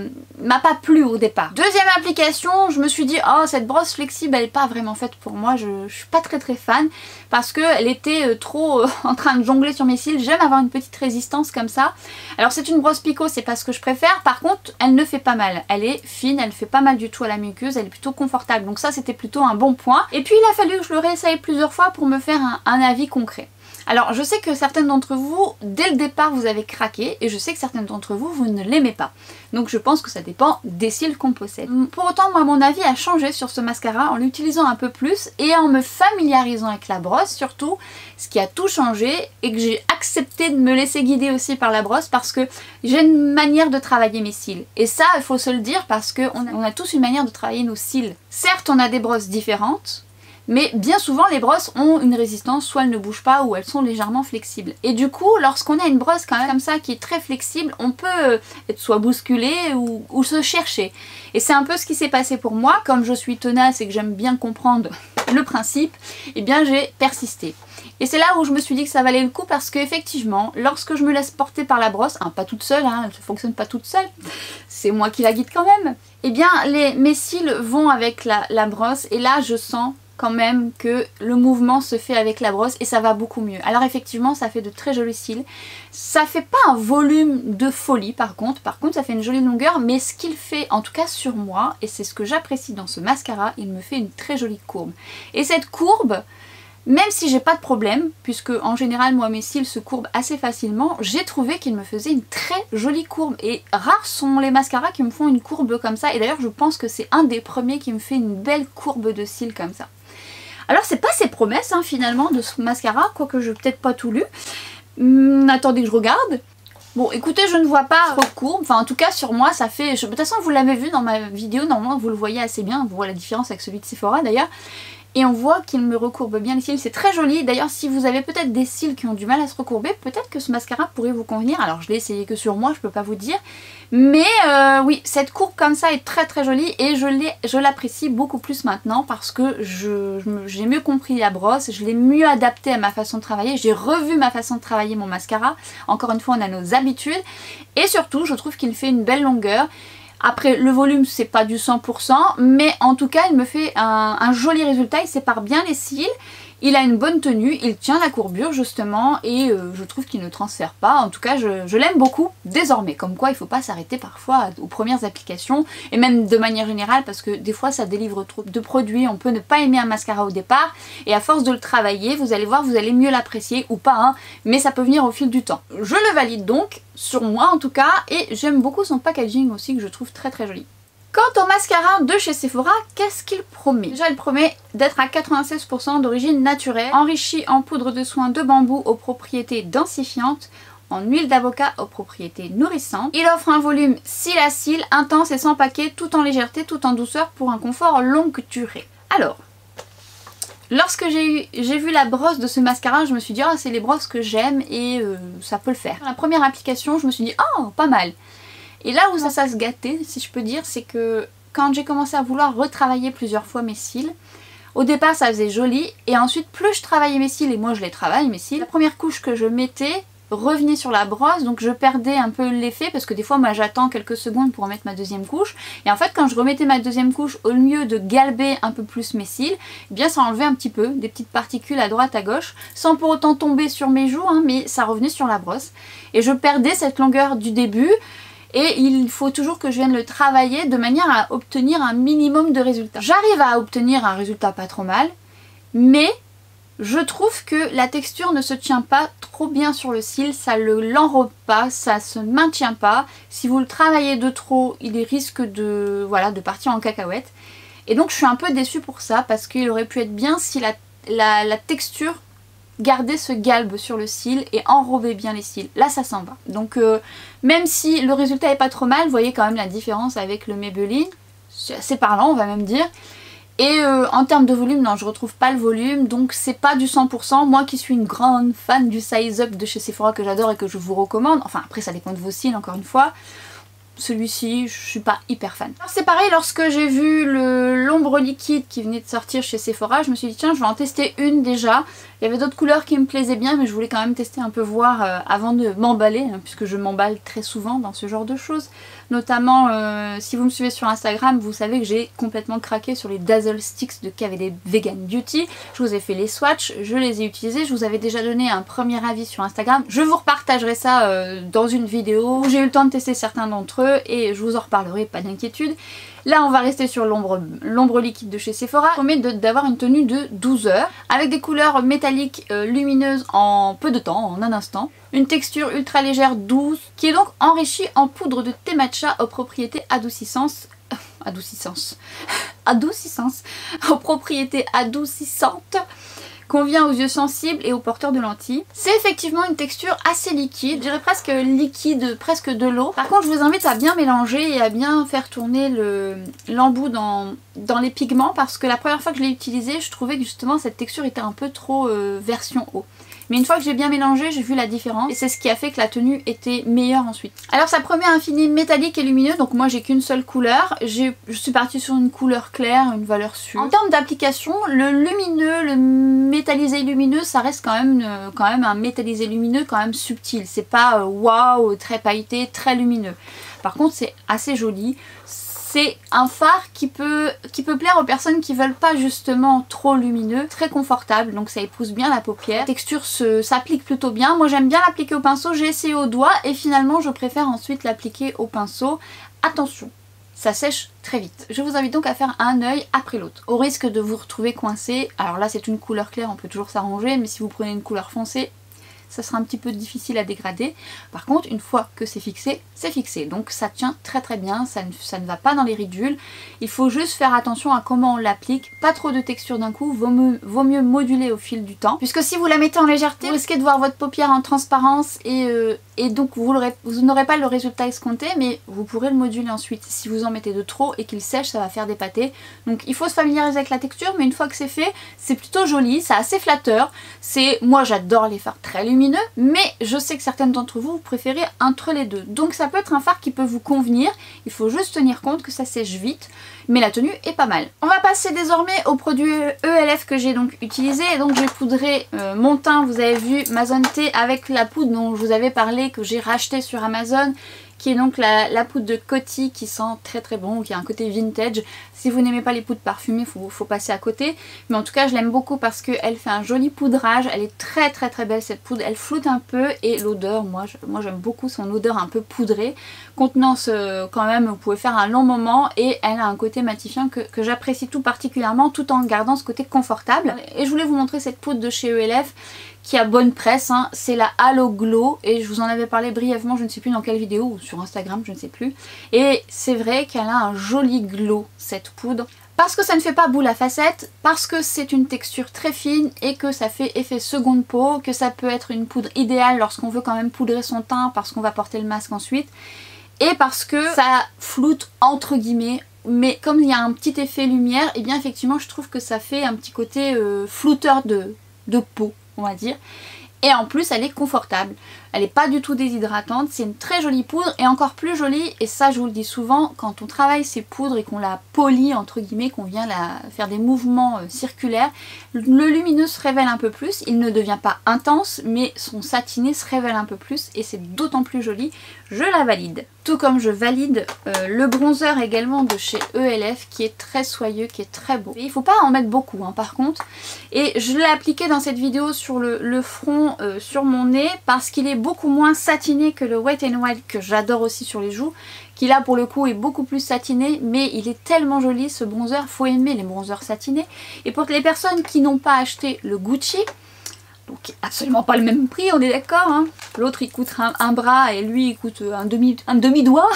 pas plu au départ. Deuxième application, je me suis dit, oh, cette brosse flexible, elle est pas vraiment faite pour moi, je suis pas très fan parce qu'elle était trop en train de jongler sur mes cils. J'aime avoir une petite résistance comme ça. Alors c'est une brosse Picot, c'est pas ce que je préfère, par contre, elle ne fait pas mal. Elle est fine, elle fait pas mal du tout à la muqueuse, elle est plutôt confortable, donc ça c'était plutôt un bon point. Et puis il a fallu que je le réessaye plusieurs fois pour me faire un avis concret. Alors je sais que certaines d'entre vous, dès le départ vous avez craqué et je sais que certaines d'entre vous, vous ne l'aimez pas. Donc je pense que ça dépend des cils qu'on possède. Pour autant, moi mon avis a changé sur ce mascara en l'utilisant un peu plus et en me familiarisant avec la brosse surtout, ce qui a tout changé et que j'ai accepté de me laisser guider aussi par la brosse parce que j'ai une manière de travailler mes cils. Et ça, il faut se le dire parce qu'on a tous une manière de travailler nos cils. Certes, on a des brosses différentes, mais bien souvent les brosses ont une résistance, soit elles ne bougent pas ou elles sont légèrement flexibles. Et du coup, lorsqu'on a une brosse quand même comme ça qui est très flexible, on peut être soit bousculé ou se chercher. Et c'est un peu ce qui s'est passé pour moi, comme je suis tenace et que j'aime bien comprendre le principe, et bien j'ai persisté. Et c'est là où je me suis dit que ça valait le coup parce qu'effectivement, lorsque je me laisse porter par la brosse, hein, pas toute seule, hein, elle ne fonctionne pas toute seule, c'est moi qui la guide quand même, et bien mes cils vont avec la brosse et là je sens quand même que le mouvement se fait avec la brosse et ça va beaucoup mieux. Alors effectivement ça fait de très jolis cils, ça fait pas un volume de folie par contre ça fait une jolie longueur, mais ce qu'il fait en tout cas sur moi, et c'est ce que j'apprécie dans ce mascara, il me fait une très jolie courbe. Et cette courbe, même si j'ai pas de problème, puisque en général moi mes cils se courbent assez facilement, j'ai trouvé qu'il me faisait une très jolie courbe et rares sont les mascaras qui me font une courbe comme ça, et d'ailleurs je pense que c'est un des premiers qui me fait une belle courbe de cils comme ça. Alors c'est pas ses promesses hein, finalement de ce mascara, quoique je n'ai peut-être pas tout lu. Attendez que je regarde. Bon écoutez, je ne vois pas trop de courbe, enfin en tout cas sur moi ça fait... De toute façon vous l'avez vu dans ma vidéo, normalement vous le voyez assez bien, vous voyez la différence avec celui de Sephora d'ailleurs. Et on voit qu'il me recourbe bien les cils, c'est très joli. D'ailleurs si vous avez peut-être des cils qui ont du mal à se recourber, peut-être que ce mascara pourrait vous convenir. Alors je l'ai essayé que sur moi, je peux pas vous dire. Mais oui, cette courbe comme ça est très très jolie et je l'apprécie beaucoup plus maintenant parce que j'ai mieux compris la brosse, je l'ai mieux adaptée à ma façon de travailler, j'ai revu ma façon de travailler mon mascara. Encore une fois, on a nos habitudes et surtout je trouve qu'il fait une belle longueur. Après le volume c'est pas du 100%, mais en tout cas il me fait un joli résultat, il sépare bien les cils, il a une bonne tenue, il tient la courbure justement et je trouve qu'il ne transfère pas. En tout cas je l'aime beaucoup désormais, comme quoi il ne faut pas s'arrêter parfois aux premières applications et même de manière générale parce que des fois ça délivre trop de produits, on peut ne pas aimer un mascara au départ et à force de le travailler vous allez voir, vous allez mieux l'apprécier ou pas hein, mais ça peut venir au fil du temps. Je le valide donc sur moi en tout cas et j'aime beaucoup son packaging aussi que je trouve très très joli. Quant au mascara de chez Sephora, qu'est-ce qu'il promet? Déjà il promet d'être à 96% d'origine naturelle, enrichi en poudre de soin de bambou aux propriétés densifiantes, en huile d'avocat aux propriétés nourrissantes. Il offre un volume cils à cils, intense et sans paquet, tout en légèreté, tout en douceur pour un confort longue durée. Alors, lorsque j'ai vu la brosse de ce mascara, je me suis dit oh, c'est les brosses que j'aime et ça peut le faire. La première application, je me suis dit oh pas mal. Et là où ça se gâtait, si je peux dire, c'est que quand j'ai commencé à vouloir retravailler plusieurs fois mes cils, au départ ça faisait joli et ensuite plus je travaillais mes cils, et moi je les travaille mes cils, la première couche que je mettais revenait sur la brosse, donc je perdais un peu l'effet parce que des fois moi j'attends quelques secondes pour remettre ma deuxième couche et en fait quand je remettais ma deuxième couche, au lieu de galber un peu plus mes cils, eh bien ça enlevait un petit peu des petites particules à droite à gauche sans pour autant tomber sur mes joues hein, mais ça revenait sur la brosse et je perdais cette longueur du début. Et il faut toujours que je vienne le travailler de manière à obtenir un minimum de résultats. J'arrive à obtenir un résultat pas trop mal, mais je trouve que la texture ne se tient pas trop bien sur le cil, ça l'enrobe pas, ça se maintient pas. Si vous le travaillez de trop, il risque de partir en cacahuète. Et donc je suis un peu déçue pour ça, parce qu'il aurait pu être bien si la texture garder ce galbe sur le cil et enrober bien les cils. Là ça s'en va. Donc même si le résultat est pas trop mal, vous voyez quand même la différence avec le Maybelline. C'est assez parlant on va même dire. Et en termes de volume, non je retrouve pas le volume, donc c'est pas du 100%. Moi qui suis une grande fan du Size Up de chez Sephora que j'adore et que je vous recommande, enfin après ça dépend de vos cils encore une fois. Celui-ci, je suis pas hyper fan. C'est pareil, lorsque j'ai vu l'ombre liquide qui venait de sortir chez Sephora, je me suis dit tiens je vais en tester une déjà. Il y avait d'autres couleurs qui me plaisaient bien mais je voulais quand même tester un peu voir avant de m'emballer, hein, puisque je m'emballe très souvent dans ce genre de choses. Notamment si vous me suivez sur Instagram, vous savez que j'ai complètement craqué sur les Dazzle Sticks de KVD Vegan Beauty. Je vous ai fait les swatchs, je les ai utilisés, je vous avais déjà donné un premier avis sur Instagram. Je vous repartagerai ça dans une vidéo où j'ai eu le temps de tester certains d'entre eux et je vous en reparlerai, pas d'inquiétude. Là on va rester sur l'ombre liquide de chez Sephora. Ça promet d'avoir une tenue de 12 heures avec des couleurs métalliques lumineuses en peu de temps, en un instant. Une texture ultra légère, douce, qui est donc enrichie en poudre de thé matcha aux propriétés aux propriétés adoucissantes, convient aux yeux sensibles et aux porteurs de lentilles. C'est effectivement une texture assez liquide, je dirais presque liquide, presque de l'eau. Par contre je vous invite à bien mélanger et à bien faire tourner l'embout dans les pigments, parce que la première fois que je l'ai utilisé, je trouvais que justement cette texture était un peu trop version eau. Mais une fois que j'ai bien mélangé, j'ai vu la différence et c'est ce qui a fait que la tenue était meilleure ensuite. Alors ça promet un fini métallique et lumineux, donc moi j'ai qu'une seule couleur. Je suis partie sur une couleur claire, une valeur sûre. En termes d'application, le lumineux, le métallisé lumineux, ça reste quand même un métallisé lumineux quand même subtil. C'est pas waouh, très pailleté, très lumineux. Par contre c'est assez joli. C'est un fard qui peut plaire aux personnes qui veulent pas justement trop lumineux, très confortable, donc ça épouse bien la paupière. La texture s'applique plutôt bien. Moi j'aime bien l'appliquer au pinceau, j'ai essayé au doigt et finalement je préfère ensuite l'appliquer au pinceau. Attention, ça sèche très vite. Je vous invite donc à faire un œil après l'autre, au risque de vous retrouver coincé. Alors là c'est une couleur claire, on peut toujours s'arranger, mais si vous prenez une couleur foncée, ça sera un petit peu difficile à dégrader. Par contre, une fois que c'est fixé, c'est fixé. Donc ça tient très très bien, ça ne va pas dans les ridules. Il faut juste faire attention à comment on l'applique. Pas trop de texture d'un coup, vaut mieux moduler au fil du temps. Puisque si vous la mettez en légèreté, vous risquez de voir votre paupière en transparence et donc vous n'aurez pas le résultat escompté, mais vous pourrez le moduler ensuite. Si vous en mettez de trop et qu'il sèche, ça va faire des pâtés. Donc il faut se familiariser avec la texture, mais une fois que c'est fait, c'est plutôt joli, c'est assez flatteur. Moi j'adore les fards très lumineux, mais je sais que certaines d'entre vous préférez entre les deux. Donc ça peut être un fard qui peut vous convenir, il faut juste tenir compte que ça sèche vite, mais la tenue est pas mal. On va passer désormais au produit ELF que j'ai donc utilisé. Et donc j'ai poudré mon teint, vous avez vu, Mazonte avec la poudre dont je vous avais parlé, que j'ai racheté sur Amazon, qui est donc la poudre de Coty qui sent très très bon, qui a un côté vintage. Si vous n'aimez pas les poudres parfumées, faut passer à côté. Mais en tout cas je l'aime beaucoup parce qu'elle fait un joli poudrage, elle est très très très belle cette poudre, elle floute un peu et l'odeur, moi j'aime beaucoup son odeur un peu poudrée. Contenance quand même, vous pouvez faire un long moment et elle a un côté matifiant que j'apprécie tout particulièrement, tout en gardant ce côté confortable. Et je voulais vous montrer cette poudre de chez ELF qui a bonne presse, hein. C'est la Halo Glow et je vous en avais parlé brièvement, je ne sais plus dans quelle vidéo, ou sur Instagram, je ne sais plus. Et c'est vrai qu'elle a un joli glow cette poudre. Parce que ça ne fait pas boule à facettes, parce que c'est une texture très fine et que ça fait effet seconde peau, que ça peut être une poudre idéale lorsqu'on veut quand même poudrer son teint parce qu'on va porter le masque ensuite. Et parce que ça floute entre guillemets, mais comme il y a un petit effet lumière, et bien effectivement je trouve que ça fait un petit côté flouteur de peau, on va dire. Et en plus elle est confortable, elle n'est pas du tout déshydratante, c'est une très jolie poudre et encore plus jolie, et ça je vous le dis souvent, quand on travaille ces poudres et qu'on la polie entre guillemets, qu'on vient faire des mouvements circulaires, le lumineux se révèle un peu plus, il ne devient pas intense mais son satiné se révèle un peu plus et c'est d'autant plus joli, je la valide. Tout comme je valide le bronzer également de chez ELF qui est très soyeux, qui est très beau. Et il ne faut pas en mettre beaucoup hein, par contre. Et je l'ai appliqué dans cette vidéo sur le front, sur mon nez, parce qu'il est beaucoup moins satiné que le Wet n Wild que j'adore aussi sur les joues, qui là pour le coup est beaucoup plus satiné, mais il est tellement joli ce bronzer, faut aimer les bronzers satinés. Et pour les personnes qui n'ont pas acheté le Gucci, donc absolument pas le même prix, on est d'accord hein. L'autre il coûte un bras et lui il coûte un demi-doigt.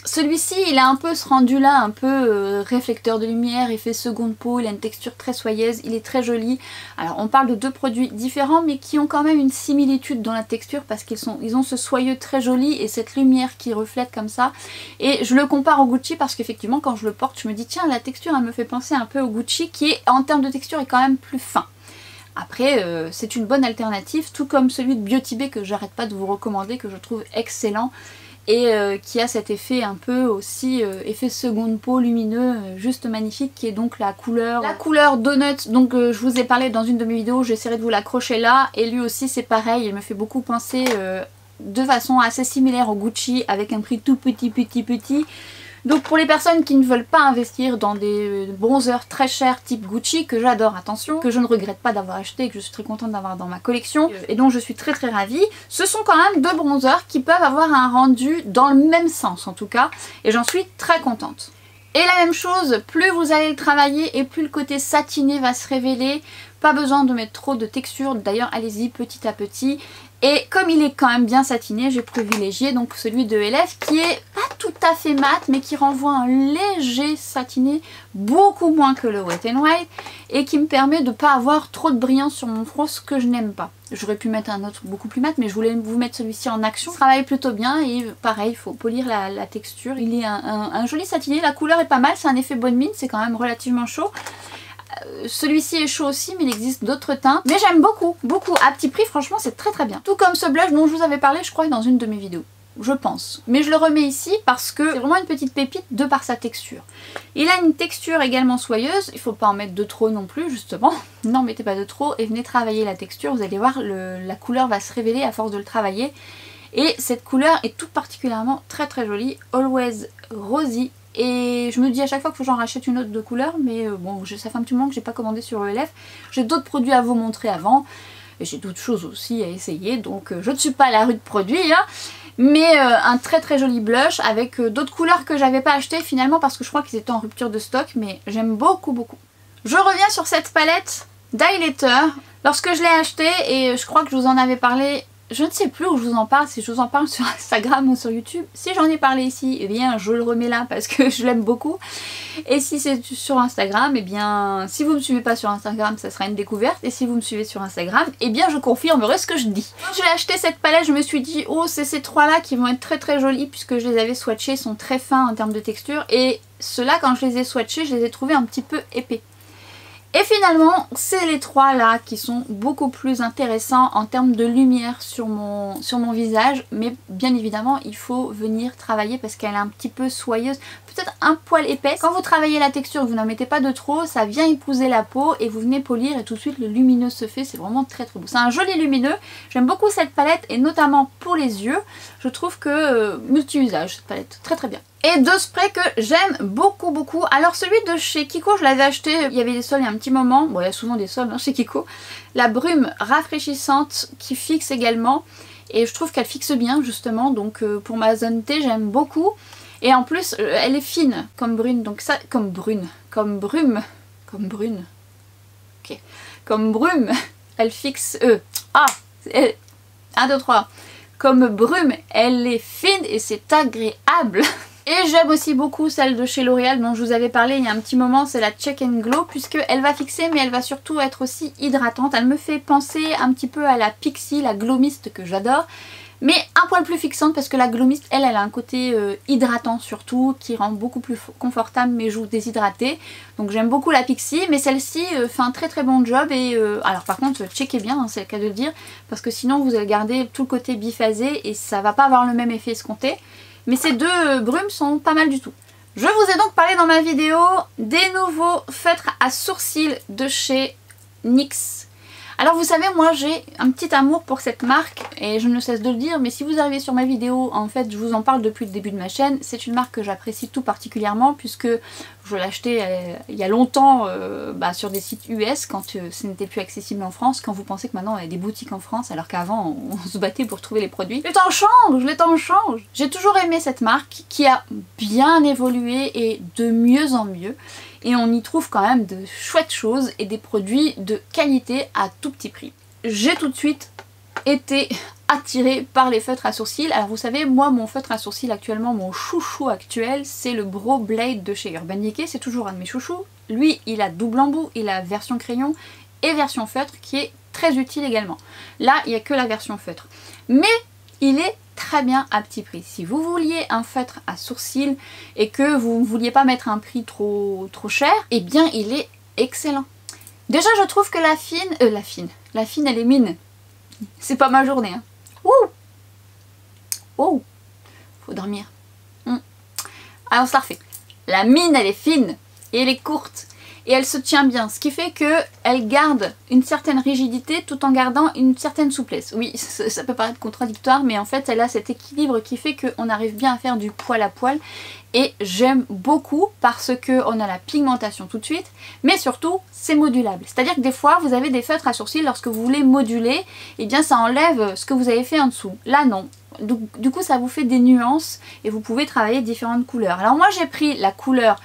Celui-ci il a un peu ce rendu là, un peu réflecteur de lumière, effet seconde peau, il a une texture très soyeuse, il est très joli. Alors on parle de deux produits différents mais qui ont quand même une similitude dans la texture parce ils ont ce soyeux très joli et cette lumière qui reflète comme ça. Et je le compare au Gucci parce qu'effectivement quand je le porte je me dis tiens la texture elle me fait penser un peu au Gucci qui est en termes de texture est quand même plus fin. Après c'est une bonne alternative tout comme celui de Beauty Bay que j'arrête pas de vous recommander, que je trouve excellent. Et qui a cet effet un peu aussi, effet seconde peau lumineux, juste magnifique, qui est donc la couleur Donut, donc je vous ai parlé dans une de mes vidéos, j'essaierai de vous l'accrocher là, et lui aussi c'est pareil, il me fait beaucoup penser de façon assez similaire au Gucci, avec un prix tout petit. Donc pour les personnes qui ne veulent pas investir dans des bronzers très chers type Gucci, que j'adore attention, que je ne regrette pas d'avoir acheté et que je suis très contente d'avoir dans ma collection et dont je suis très ravie, ce sont quand même deux bronzers qui peuvent avoir un rendu dans le même sens en tout cas et j'en suis très contente. Et la même chose, plus vous allez le travailler et plus le côté satiné va se révéler, pas besoin de mettre trop de texture, d'ailleurs allez-y petit à petit. Et comme il est quand même bien satiné, j'ai privilégié donc celui de LF qui est pas tout à fait mat mais qui renvoie un léger satiné, beaucoup moins que le Wet n Wild et qui me permet de pas avoir trop de brillance sur mon front, ce que je n'aime pas. J'aurais pu mettre un autre beaucoup plus mat mais je voulais vous mettre celui-ci en action. Il travaille plutôt bien et pareil, il faut polir la texture. Il est un joli satiné, la couleur est pas mal, c'est un effet bonne mine, c'est quand même relativement chaud. Celui-ci est chaud aussi mais il existe d'autres teintes. Mais j'aime beaucoup. À petit prix franchement c'est très bien. Tout comme ce blush dont je vous avais parlé je crois dans une de mes vidéos. Je pense. Mais je le remets ici parce que c'est vraiment une petite pépite de par sa texture. Il a une texture également soyeuse. Il faut pas en mettre de trop non plus justement. N'en mettez pas de trop et venez travailler la texture. Vous allez voir la couleur va se révéler à force de le travailler. Et cette couleur est tout particulièrement très jolie. Always Rosy. Et je me dis à chaque fois qu'il faut que j'en rachète une autre de couleur, mais bon, ça fait un petit moment que j'ai pas commandé sur ELF. J'ai d'autres produits à vous montrer avant, et j'ai d'autres choses aussi à essayer, donc je ne suis pas à la rue de produits, hein. Mais un très joli blush avec d'autres couleurs que j'avais pas acheté finalement parce que je crois qu'ils étaient en rupture de stock, mais j'aime beaucoup. Je reviens sur cette palette d'highlighter. Lorsque je l'ai achetée, et je crois que je vous en avais parlé, je ne sais plus où je vous en parle, si je vous en parle sur Instagram ou sur YouTube. Si j'en ai parlé ici, eh bien je le remets là parce que je l'aime beaucoup. Et si c'est sur Instagram, eh bien si vous ne me suivez pas sur Instagram, ça sera une découverte. Et si vous me suivez sur Instagram, eh bien je confirmerai ce que je dis. Quand j'ai acheté cette palette, je me suis dit, oh c'est ces trois là qui vont être très jolis puisque je les avais swatchés, sont très fins en termes de texture. Et ceux-là, quand je les ai swatchés, je les ai trouvés un petit peu épais. Et finalement, c'est les trois là qui sont beaucoup plus intéressants en termes de lumière sur mon visage. Mais bien évidemment, il faut venir travailler parce qu'elle est un petit peu soyeuse, peut-être un poil épaisse. Quand vous travaillez la texture, vous n'en mettez pas de trop, ça vient épouser la peau et vous venez polir et tout de suite le lumineux se fait. C'est vraiment très beau. C'est un joli lumineux. J'aime beaucoup cette palette et notamment pour les yeux. Je trouve que multi-usage cette palette, très bien. Et deux sprays que j'aime beaucoup. Alors celui de chez Kiko, je l'avais acheté, il y avait des soldes il y a un petit moment. Bon, il y a souvent des soldes hein, chez Kiko. La brume rafraîchissante qui fixe également. Et je trouve qu'elle fixe bien justement. Donc pour ma zone T, j'aime beaucoup. Et en plus, elle est fine comme brune. Donc ça, comme brume. Ok. Comme brume, elle fixe... 1, 2, 3. Comme brume, elle est fine et c'est agréable. Et j'aime aussi beaucoup celle de chez L'Oréal dont je vous avais parlé il y a un petit moment, c'est la Check and Glow, puisqu'elle va fixer mais elle va surtout être aussi hydratante. Elle me fait penser un petit peu à la Pixi, la Glow Mist que j'adore, mais un poil plus fixante parce que la Glow Mist, elle a un côté hydratant surtout, qui rend beaucoup plus confortable mes joues déshydratées. Donc j'aime beaucoup la Pixi, mais celle-ci fait un très bon job. Et alors par contre, checkez bien, hein, c'est le cas de le dire, parce que sinon vous allez garder tout le côté biphasé et ça va pas avoir le même effet escompté. Mais ces deux brumes sont pas mal du tout. Je vous ai donc parlé dans ma vidéo des nouveaux feutres à sourcils de chez NYX. Alors vous savez, moi j'ai un petit amour pour cette marque et je ne cesse de le dire, mais si vous arrivez sur ma vidéo, en fait je vous en parle depuis le début de ma chaîne. C'est une marque que j'apprécie tout particulièrement puisque je l'ai achetée il y a longtemps sur des sites US quand ce n'était plus accessible en France, quand vous pensez que maintenant il y a des boutiques en France alors qu'avant on se battait pour trouver les produits. Les temps changent. J'ai toujours aimé cette marque qui a bien évolué et de mieux en mieux. Et on y trouve quand même de chouettes choses et des produits de qualité à tout petit prix. J'ai tout de suite été attirée par les feutres à sourcils. Alors vous savez, moi mon feutre à sourcils actuellement, mon chouchou actuel, c'est le Brow Blade de chez Urban Decay. C'est toujours un de mes chouchous. Lui, il a double embout, il a version crayon et version feutre qui est très utile également. Là, il n'y a que la version feutre. Mais il est très bien à petit prix. Si vous vouliez un feutre à sourcils et que vous ne vouliez pas mettre un prix trop cher, eh bien il est excellent. Déjà, je trouve que la fine elle est mine. C'est pas ma journée. Hein. Ouh, oh, faut dormir. Alors, on se la refait. La mine, elle est fine et elle est courte et elle se tient bien, ce qui fait qu'elle garde une certaine rigidité tout en gardant une certaine souplesse. Oui, ça peut paraître contradictoire, mais en fait, elle a cet équilibre qui fait qu'on arrive bien à faire du poil à poil. Et j'aime beaucoup parce qu'on a la pigmentation tout de suite, mais surtout c'est modulable. C'est-à-dire que des fois vous avez des feutres à sourcils, lorsque vous voulez moduler, et bien ça enlève ce que vous avez fait en dessous. Là non. Du coup ça vous fait des nuances et vous pouvez travailler différentes couleurs. Alors moi j'ai pris la couleur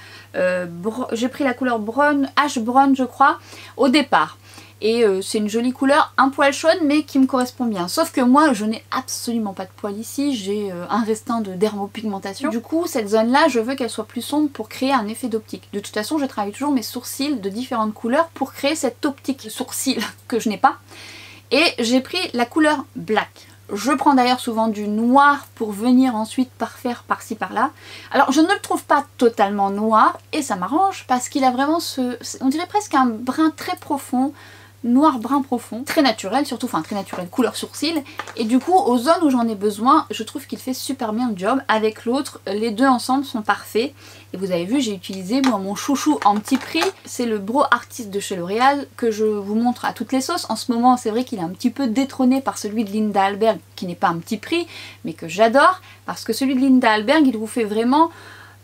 brun, ash brown je crois, au départ. Et c'est une jolie couleur, un poil chaude mais qui me correspond bien. Sauf que moi je n'ai absolument pas de poils ici, j'ai un restant de dermopigmentation. Du coup cette zone là je veux qu'elle soit plus sombre pour créer un effet d'optique. De toute façon je travaille toujours mes sourcils de différentes couleurs pour créer cette optique sourcil que je n'ai pas. Et j'ai pris la couleur black. Je prends d'ailleurs souvent du noir pour venir ensuite parfaire par-ci par-là. Alors je ne le trouve pas totalement noir et ça m'arrange parce qu'il a vraiment on dirait presque un brun très profond, noir brun profond, très naturel surtout, enfin très naturel, couleur sourcil. Et du coup aux zones où j'en ai besoin, je trouve qu'il fait super bien le job. Avec l'autre, les deux ensemble sont parfaits. Et vous avez vu, j'ai utilisé moi mon chouchou en petit prix, c'est le Brow Artist de chez L'Oréal que je vous montre à toutes les sauces. En ce moment c'est vrai qu'il est un petit peu détrôné par celui de Linda Alberg qui n'est pas un petit prix mais que j'adore, parce que celui de Linda Alberg il vous fait vraiment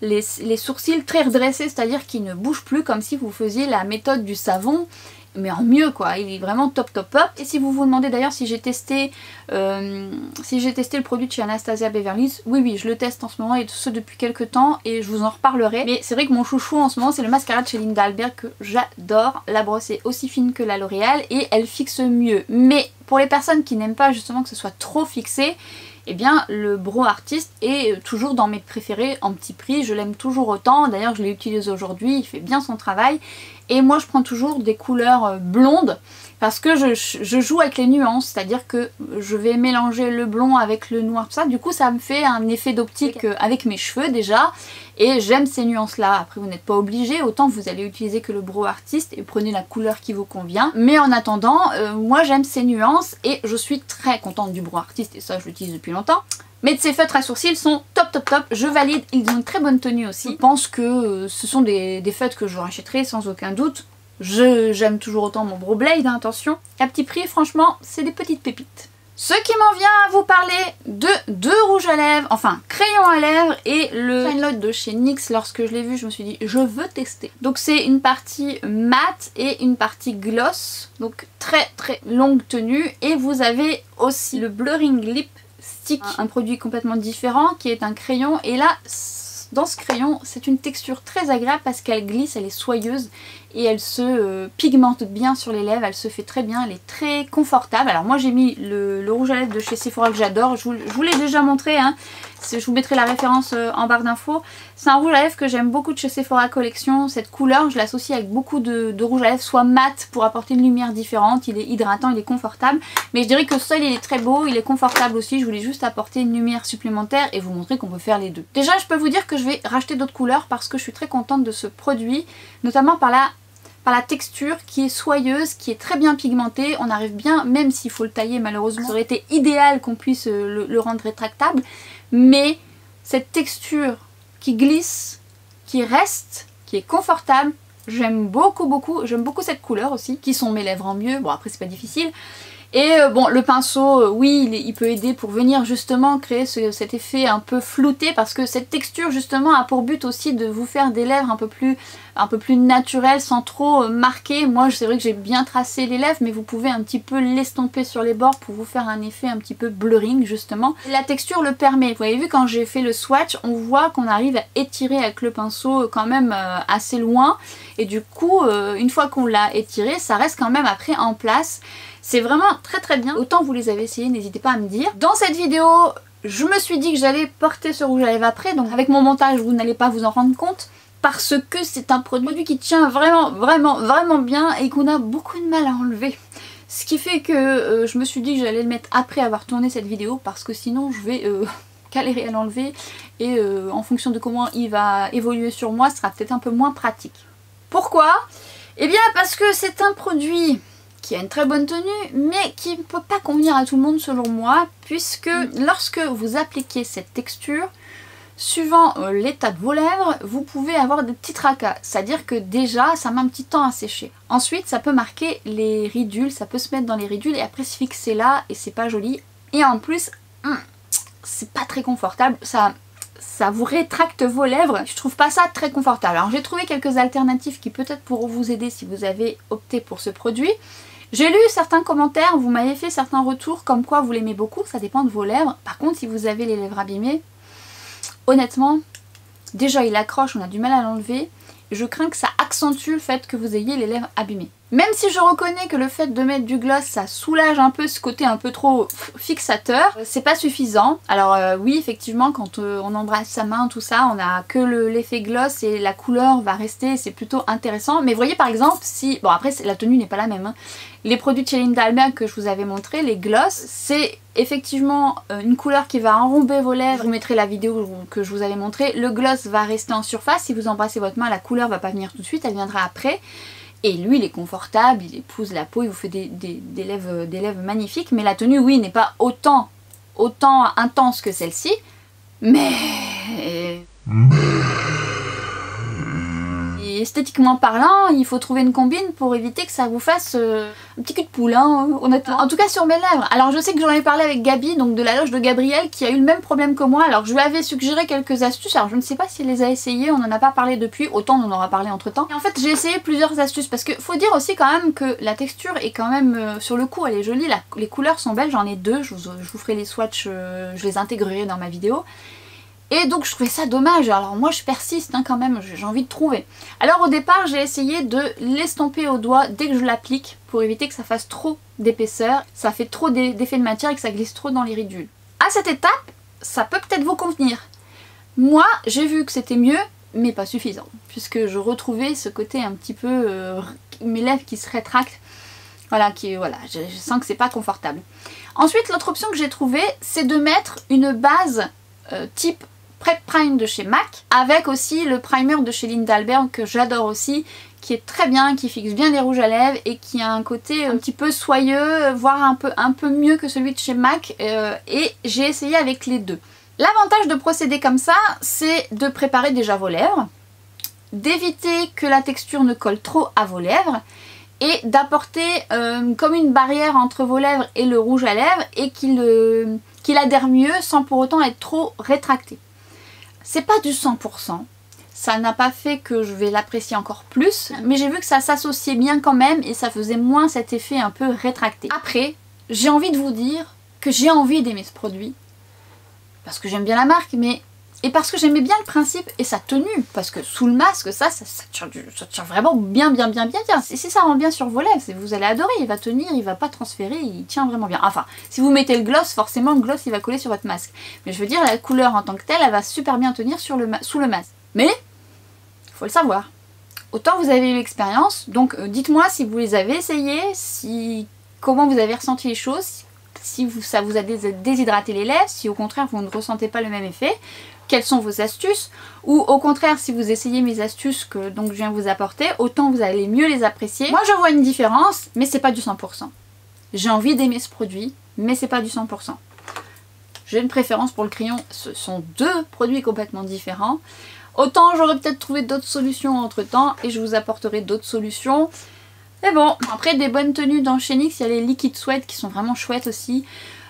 les sourcils très redressés, c'est-à-dire qu'ils ne bougent plus comme si vous faisiez la méthode du savon, mais en mieux quoi, il est vraiment top top top. Et si vous vous demandez d'ailleurs si j'ai testé le produit de chez Anastasia Beverly Hills, oui je le teste en ce moment et ce depuis quelques temps et je vous en reparlerai. Mais c'est vrai que mon chouchou en ce moment c'est le mascara de chez Linda Alberg que j'adore. La brosse est aussi fine que la L'Oréal et elle fixe mieux. Mais pour les personnes qui n'aiment pas justement que ce soit trop fixé, eh bien le Brow Artist est toujours dans mes préférés en petit prix, je l'aime toujours autant. D'ailleurs je l'ai utilisé aujourd'hui, il fait bien son travail. Et moi je prends toujours des couleurs blondes parce que je joue avec les nuances, c'est-à-dire que je vais mélanger le blond avec le noir, tout ça. Du coup ça me fait un effet d'optique avec mes cheveux déjà. Et j'aime ces nuances là. Après vous n'êtes pas obligé, autant vous allez utiliser que le Brow Artist et prenez la couleur qui vous convient. Mais en attendant, moi j'aime ces nuances et je suis très contente du Brow Artist et ça je l'utilise depuis longtemps. Mais de ces feutres à sourcils sont top top top, je valide, ils ont une très bonne tenue aussi. Je pense que ce sont des feutres que je rachèterai sans aucun doute. J'aime toujours autant mon Brow Blade, hein, attention. À petit prix, franchement, c'est des petites pépites. Ce qui m'en vient à vous parler de deux rouges à lèvres, enfin crayon à lèvres et le Fine Lot de chez NYX. Lorsque je l'ai vu, je me suis dit je veux tester. Donc c'est une partie mat et une partie gloss, donc très très longue tenue. Et vous avez aussi le Blurring Lip Stick, un produit complètement différent qui est un crayon. Et là, dans ce crayon, c'est une texture très agréable parce qu'elle glisse, elle est soyeuse et elle se pigmente bien sur les lèvres, elle se fait très bien, elle est très confortable. Alors moi j'ai mis le rouge à lèvres de chez Sephora que j'adore, je vous l'ai déjà montré, hein. Je vous mettrai la référence en barre d'infos. C'est un rouge à lèvres que j'aime beaucoup de chez Sephora Collection. Cette couleur, je l'associe avec beaucoup de rouge à lèvres, soit mat pour apporter une lumière différente. Il est hydratant, il est confortable. Mais je dirais que seul il est très beau, il est confortable aussi. Je voulais juste apporter une lumière supplémentaire et vous montrer qu'on peut faire les deux. Déjà, je peux vous dire que je vais racheter d'autres couleurs parce que je suis très contente de ce produit, notamment par la texture qui est soyeuse, qui est très bien pigmentée. On arrive bien, même s'il faut le tailler malheureusement. Ça aurait été idéal qu'on puisse le rendre rétractable. Mais cette texture qui glisse, qui reste, qui est confortable, j'aime beaucoup beaucoup. J'aime beaucoup cette couleur aussi, qui sont mes lèvres en mieux. Bon après c'est pas difficile. Et bon, le pinceau, oui, il peut aider pour venir justement créer cet effet un peu flouté, parce que cette texture justement a pour but aussi de vous faire des lèvres un peu plus naturelles sans trop marquer. Moi c'est vrai que j'ai bien tracé les lèvres, mais vous pouvez un petit peu l'estomper sur les bords pour vous faire un effet un petit peu blurring justement. La texture le permet. Vous avez vu quand j'ai fait le swatch, on voit qu'on arrive à étirer avec le pinceau quand même assez loin. Et du coup, une fois qu'on l'a étiré, ça reste quand même après en place. C'est vraiment très très bien. Autant vous les avez essayés, n'hésitez pas à me dire. Dans cette vidéo, je me suis dit que j'allais porter ce rouge à lèvres après, donc avec mon montage vous n'allez pas vous en rendre compte. Parce que c'est un produit qui tient vraiment bien et qu'on a beaucoup de mal à enlever. Ce qui fait que je me suis dit que j'allais le mettre après avoir tourné cette vidéo parce que sinon je vais galérer à l'enlever et en fonction de comment il va évoluer sur moi, ce sera peut-être un peu moins pratique. Pourquoi? Eh bien parce que c'est un produit qui a une très bonne tenue mais qui ne peut pas convenir à tout le monde selon moi, puisque lorsque vous appliquez cette texture, suivant l'état de vos lèvres, vous pouvez avoir des petits tracas. C'est-à-dire que déjà, ça met un petit temps à sécher. Ensuite, ça peut marquer les ridules, ça peut se mettre dans les ridules et après se fixer là et c'est pas joli. Et en plus, c'est pas très confortable. Ça vous rétracte vos lèvres. Je trouve pas ça très confortable. Alors j'ai trouvé quelques alternatives qui peut-être pourront vous aider si vous avez opté pour ce produit. J'ai lu certains commentaires, vous m'avez fait certains retours comme quoi vous l'aimez beaucoup, ça dépend de vos lèvres. Par contre, si vous avez les lèvres abîmées, honnêtement, déjà il accroche, on a du mal à l'enlever. Je crains que ça accentue le fait que vous ayez les lèvres abîmées. Même si je reconnais que le fait de mettre du gloss, ça soulage un peu ce côté un peu trop fixateur, c'est pas suffisant. Alors oui, effectivement, quand on embrasse sa main, tout ça, on a que l'effet gloss et la couleur va rester, c'est plutôt intéressant. Mais vous voyez par exemple, si... Bon après, la tenue n'est pas la même, hein. Les produits de chez Linda Albert que je vous avais montré, les gloss, c'est effectivement une couleur qui va enromber vos lèvres. Je vous mettrai la vidéo que je vous avais montrée. Le gloss va rester en surface. Si vous embrassez votre main, la couleur va pas venir tout de suite, elle viendra après. Et lui, il est confortable, il épouse la peau, il vous fait des lèvres magnifiques. Mais la tenue, oui, n'est pas autant intense que celle-ci. Mais... Et esthétiquement parlant, il faut trouver une combine pour éviter que ça vous fasse un petit cul de poule, hein, honnêtement. En tout cas sur mes lèvres. Alors je sais que j'en ai parlé avec Gabi, donc de la loge de Gabriel, qui a eu le même problème que moi. Alors je lui avais suggéré quelques astuces, alors je ne sais pas si elle les a essayées, on n'en a pas parlé depuis, autant on en aura parlé entre temps. Et en fait j'ai essayé plusieurs astuces, parce que faut dire aussi quand même que la texture est quand même, sur le coup elle est jolie, les couleurs sont belles, j'en ai deux, je vous ferai les swatchs, je les intégrerai dans ma vidéo. Et donc je trouvais ça dommage, alors moi je persiste hein, quand même, j'ai envie de trouver. Alors au départ j'ai essayé de l'estomper au doigt dès que je l'applique pour éviter que ça fasse trop d'épaisseur, ça fait trop d'effet de matière et que ça glisse trop dans les ridules. À cette étape, ça peut peut-être vous convenir. Moi j'ai vu que c'était mieux, mais pas suffisant, puisque je retrouvais ce côté un petit peu, mes lèvres qui se rétractent. Voilà, je sens que c'est pas confortable. Ensuite l'autre option que j'ai trouvée, c'est de mettre une base type Prep Prime de chez MAC, avec aussi le primer de chez Linda Albert que j'adore aussi, qui est très bien, qui fixe bien les rouges à lèvres et qui a un côté un petit peu soyeux, voire un peu mieux que celui de chez MAC, et j'ai essayé avec les deux. L'avantage de procéder comme ça, c'est de préparer déjà vos lèvres, d'éviter que la texture ne colle trop à vos lèvres, et d'apporter comme une barrière entre vos lèvres et le rouge à lèvres et qu'il adhère mieux sans pour autant être trop rétracté. C'est pas du 100%, ça n'a pas fait que je vais l'apprécier encore plus, mais j'ai vu que ça s'associait bien quand même et ça faisait moins cet effet un peu rétracté. Après, j'ai envie de vous dire que j'ai envie d'aimer ce produit, parce que j'aime bien la marque, et parce que j'aimais bien le principe et sa tenue, parce que sous le masque, ça tient vraiment bien. Si ça rend bien sur vos lèvres, vous allez adorer, il va tenir, il va pas transférer, il tient vraiment bien. Enfin, si vous mettez le gloss, forcément le gloss il va coller sur votre masque. Mais je veux dire, la couleur en tant que telle, elle va super bien tenir sous le masque. Mais, faut le savoir. Autant vous avez eu l'expérience, donc dites-moi si vous les avez essayés, comment vous avez ressenti les choses, si ça vous a déshydraté les lèvres, si au contraire vous ne ressentez pas le même effet. Quelles sont vos astuces, ou au contraire si vous essayez mes astuces que donc je viens vous apporter, autant vous allez mieux les apprécier. Moi je vois une différence, mais c'est pas du 100%. J'ai envie d'aimer ce produit, mais c'est pas du 100%. J'ai une préférence pour le crayon, ce sont deux produits complètement différents. Autant j'aurais peut-être trouvé d'autres solutions entre temps et je vous apporterai d'autres solutions. Mais bon, après des bonnes tenues dans chez NYX, il y a les Liquid Sweat qui sont vraiment chouettes aussi.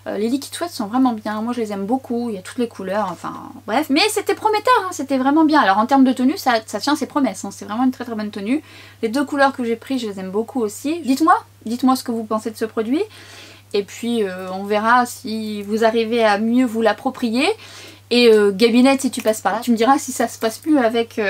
Les Liquid Sweat sont vraiment bien, moi je les aime beaucoup, il y a toutes les couleurs, enfin bref. Mais c'était prometteur, hein, c'était vraiment bien. Alors en termes de tenue, ça tient ses promesses, hein, c'est vraiment une très bonne tenue. Les deux couleurs que j'ai prises, je les aime beaucoup aussi. Dites-moi ce que vous pensez de ce produit. Et puis on verra si vous arrivez à mieux vous l'approprier. Et Gabinette, si tu passes par là, tu me diras si ça se passe mieux avec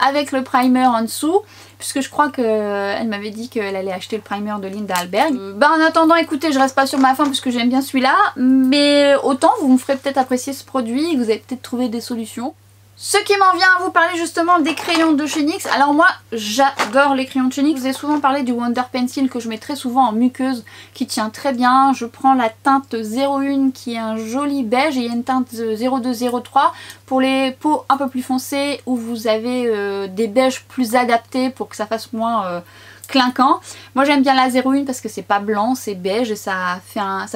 avec le primer en dessous, puisque je crois qu'elle m'avait dit qu'elle allait acheter le primer de Linda Alberg. En attendant, écoutez, je reste pas sur ma faim puisque j'aime bien celui-là, mais autant vous me ferez peut-être apprécier ce produit, vous allez peut-être trouver des solutions. Ce qui m'en vient à vous parler justement des crayons de chez NYX. Alors moi j'adore les crayons de chez NYX. Je vous ai souvent parlé du Wonder Pencil que je mets très souvent en muqueuse qui tient très bien. Je prends la teinte 01 qui est un joli beige et il y a une teinte 0203 pour les peaux un peu plus foncées où vous avez des beiges plus adaptés pour que ça fasse moins clinquant. Moi j'aime bien la 01 parce que c'est pas blanc, c'est beige et ça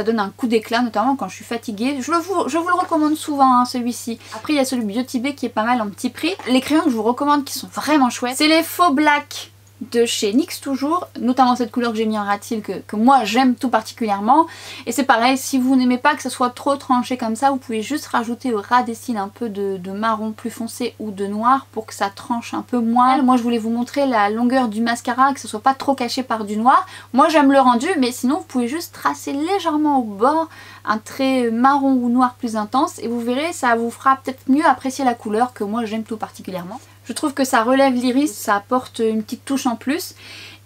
donne un coup d'éclat, notamment quand je suis fatiguée. Je vous le recommande souvent hein, celui-ci. Après il y a celui Beauty Bay qui est pas mal en petit prix. Les crayons que je vous recommande qui sont vraiment chouettes, c'est les faux black de chez NYX toujours, notamment cette couleur que j'ai mis en rat-cils que moi j'aime tout particulièrement. Et c'est pareil, si vous n'aimez pas que ça soit trop tranché comme ça, vous pouvez juste rajouter au ras des cils un peu de marron plus foncé ou de noir pour que ça tranche un peu moins. Moi je voulais vous montrer la longueur du mascara, que ce soit pas trop caché par du noir. Moi j'aime le rendu, mais sinon vous pouvez juste tracer légèrement au bord un trait marron ou noir plus intense et vous verrez, ça vous fera peut-être mieux apprécier la couleur que moi j'aime tout particulièrement. Je trouve que ça relève l'iris, ça apporte une petite touche en plus.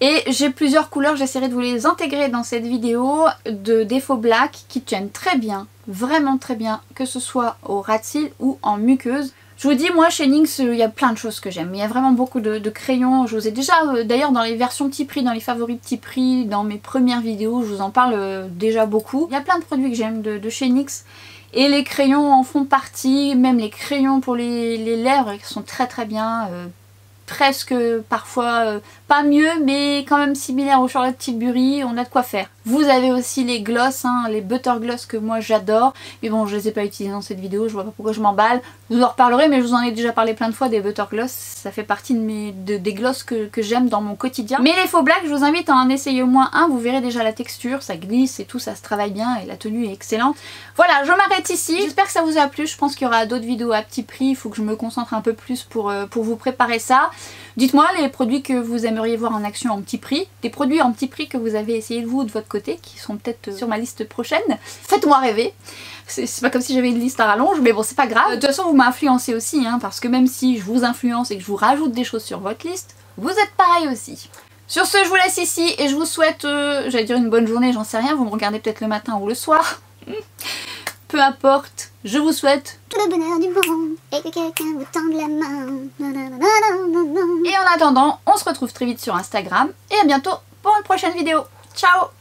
Et j'ai plusieurs couleurs, j'essaierai de vous les intégrer dans cette vidéo, des faux black qui tiennent très bien, vraiment très bien, que ce soit au ras de cils ou en muqueuse. Je vous dis, moi chez NYX, il y a plein de choses que j'aime. Il y a vraiment beaucoup de crayons. Je vous ai déjà, d'ailleurs dans les versions petit prix, dans les favoris petit prix, dans mes premières vidéos, je vous en parle déjà beaucoup. Il y a plein de produits que j'aime de chez NYX. Et les crayons en font partie, même les crayons pour les lèvres qui sont très très bien, presque parfois pas mieux mais quand même similaires au Charlotte Tilbury, on a de quoi faire. Vous avez aussi les gloss, hein, les butter gloss que moi j'adore, mais bon je les ai pas utilisés dans cette vidéo, je vois pas pourquoi je m'emballe. Je vous en reparlerai mais je vous en ai déjà parlé plein de fois des butter gloss, ça fait partie des gloss que j'aime dans mon quotidien. Mais les faux black, je vous invite à en essayer au moins un, vous verrez déjà la texture, ça glisse et tout, ça se travaille bien et la tenue est excellente. Voilà, je m'arrête ici, j'espère que ça vous a plu, je pense qu'il y aura d'autres vidéos à petit prix, il faut que je me concentre un peu plus pour vous préparer ça. Dites-moi les produits que vous aimeriez voir en action en petit prix, des produits en petit prix que vous avez essayé vous de votre côté, qui sont peut-être sur ma liste prochaine. Faites-moi rêver. C'est pas comme si j'avais une liste à rallonge, mais bon c'est pas grave. De toute façon vous m'influencez aussi, hein, parce que même si je vous influence et que je vous rajoute des choses sur votre liste, vous êtes pareil aussi. Sur ce, je vous laisse ici et je vous souhaite, j'allais dire une bonne journée, j'en sais rien, vous me regardez peut-être le matin ou le soir. Peu importe, je vous souhaite tout le bonheur du monde et que quelqu'un vous tende la main. Et en attendant, on se retrouve très vite sur Instagram et à bientôt pour une prochaine vidéo. Ciao!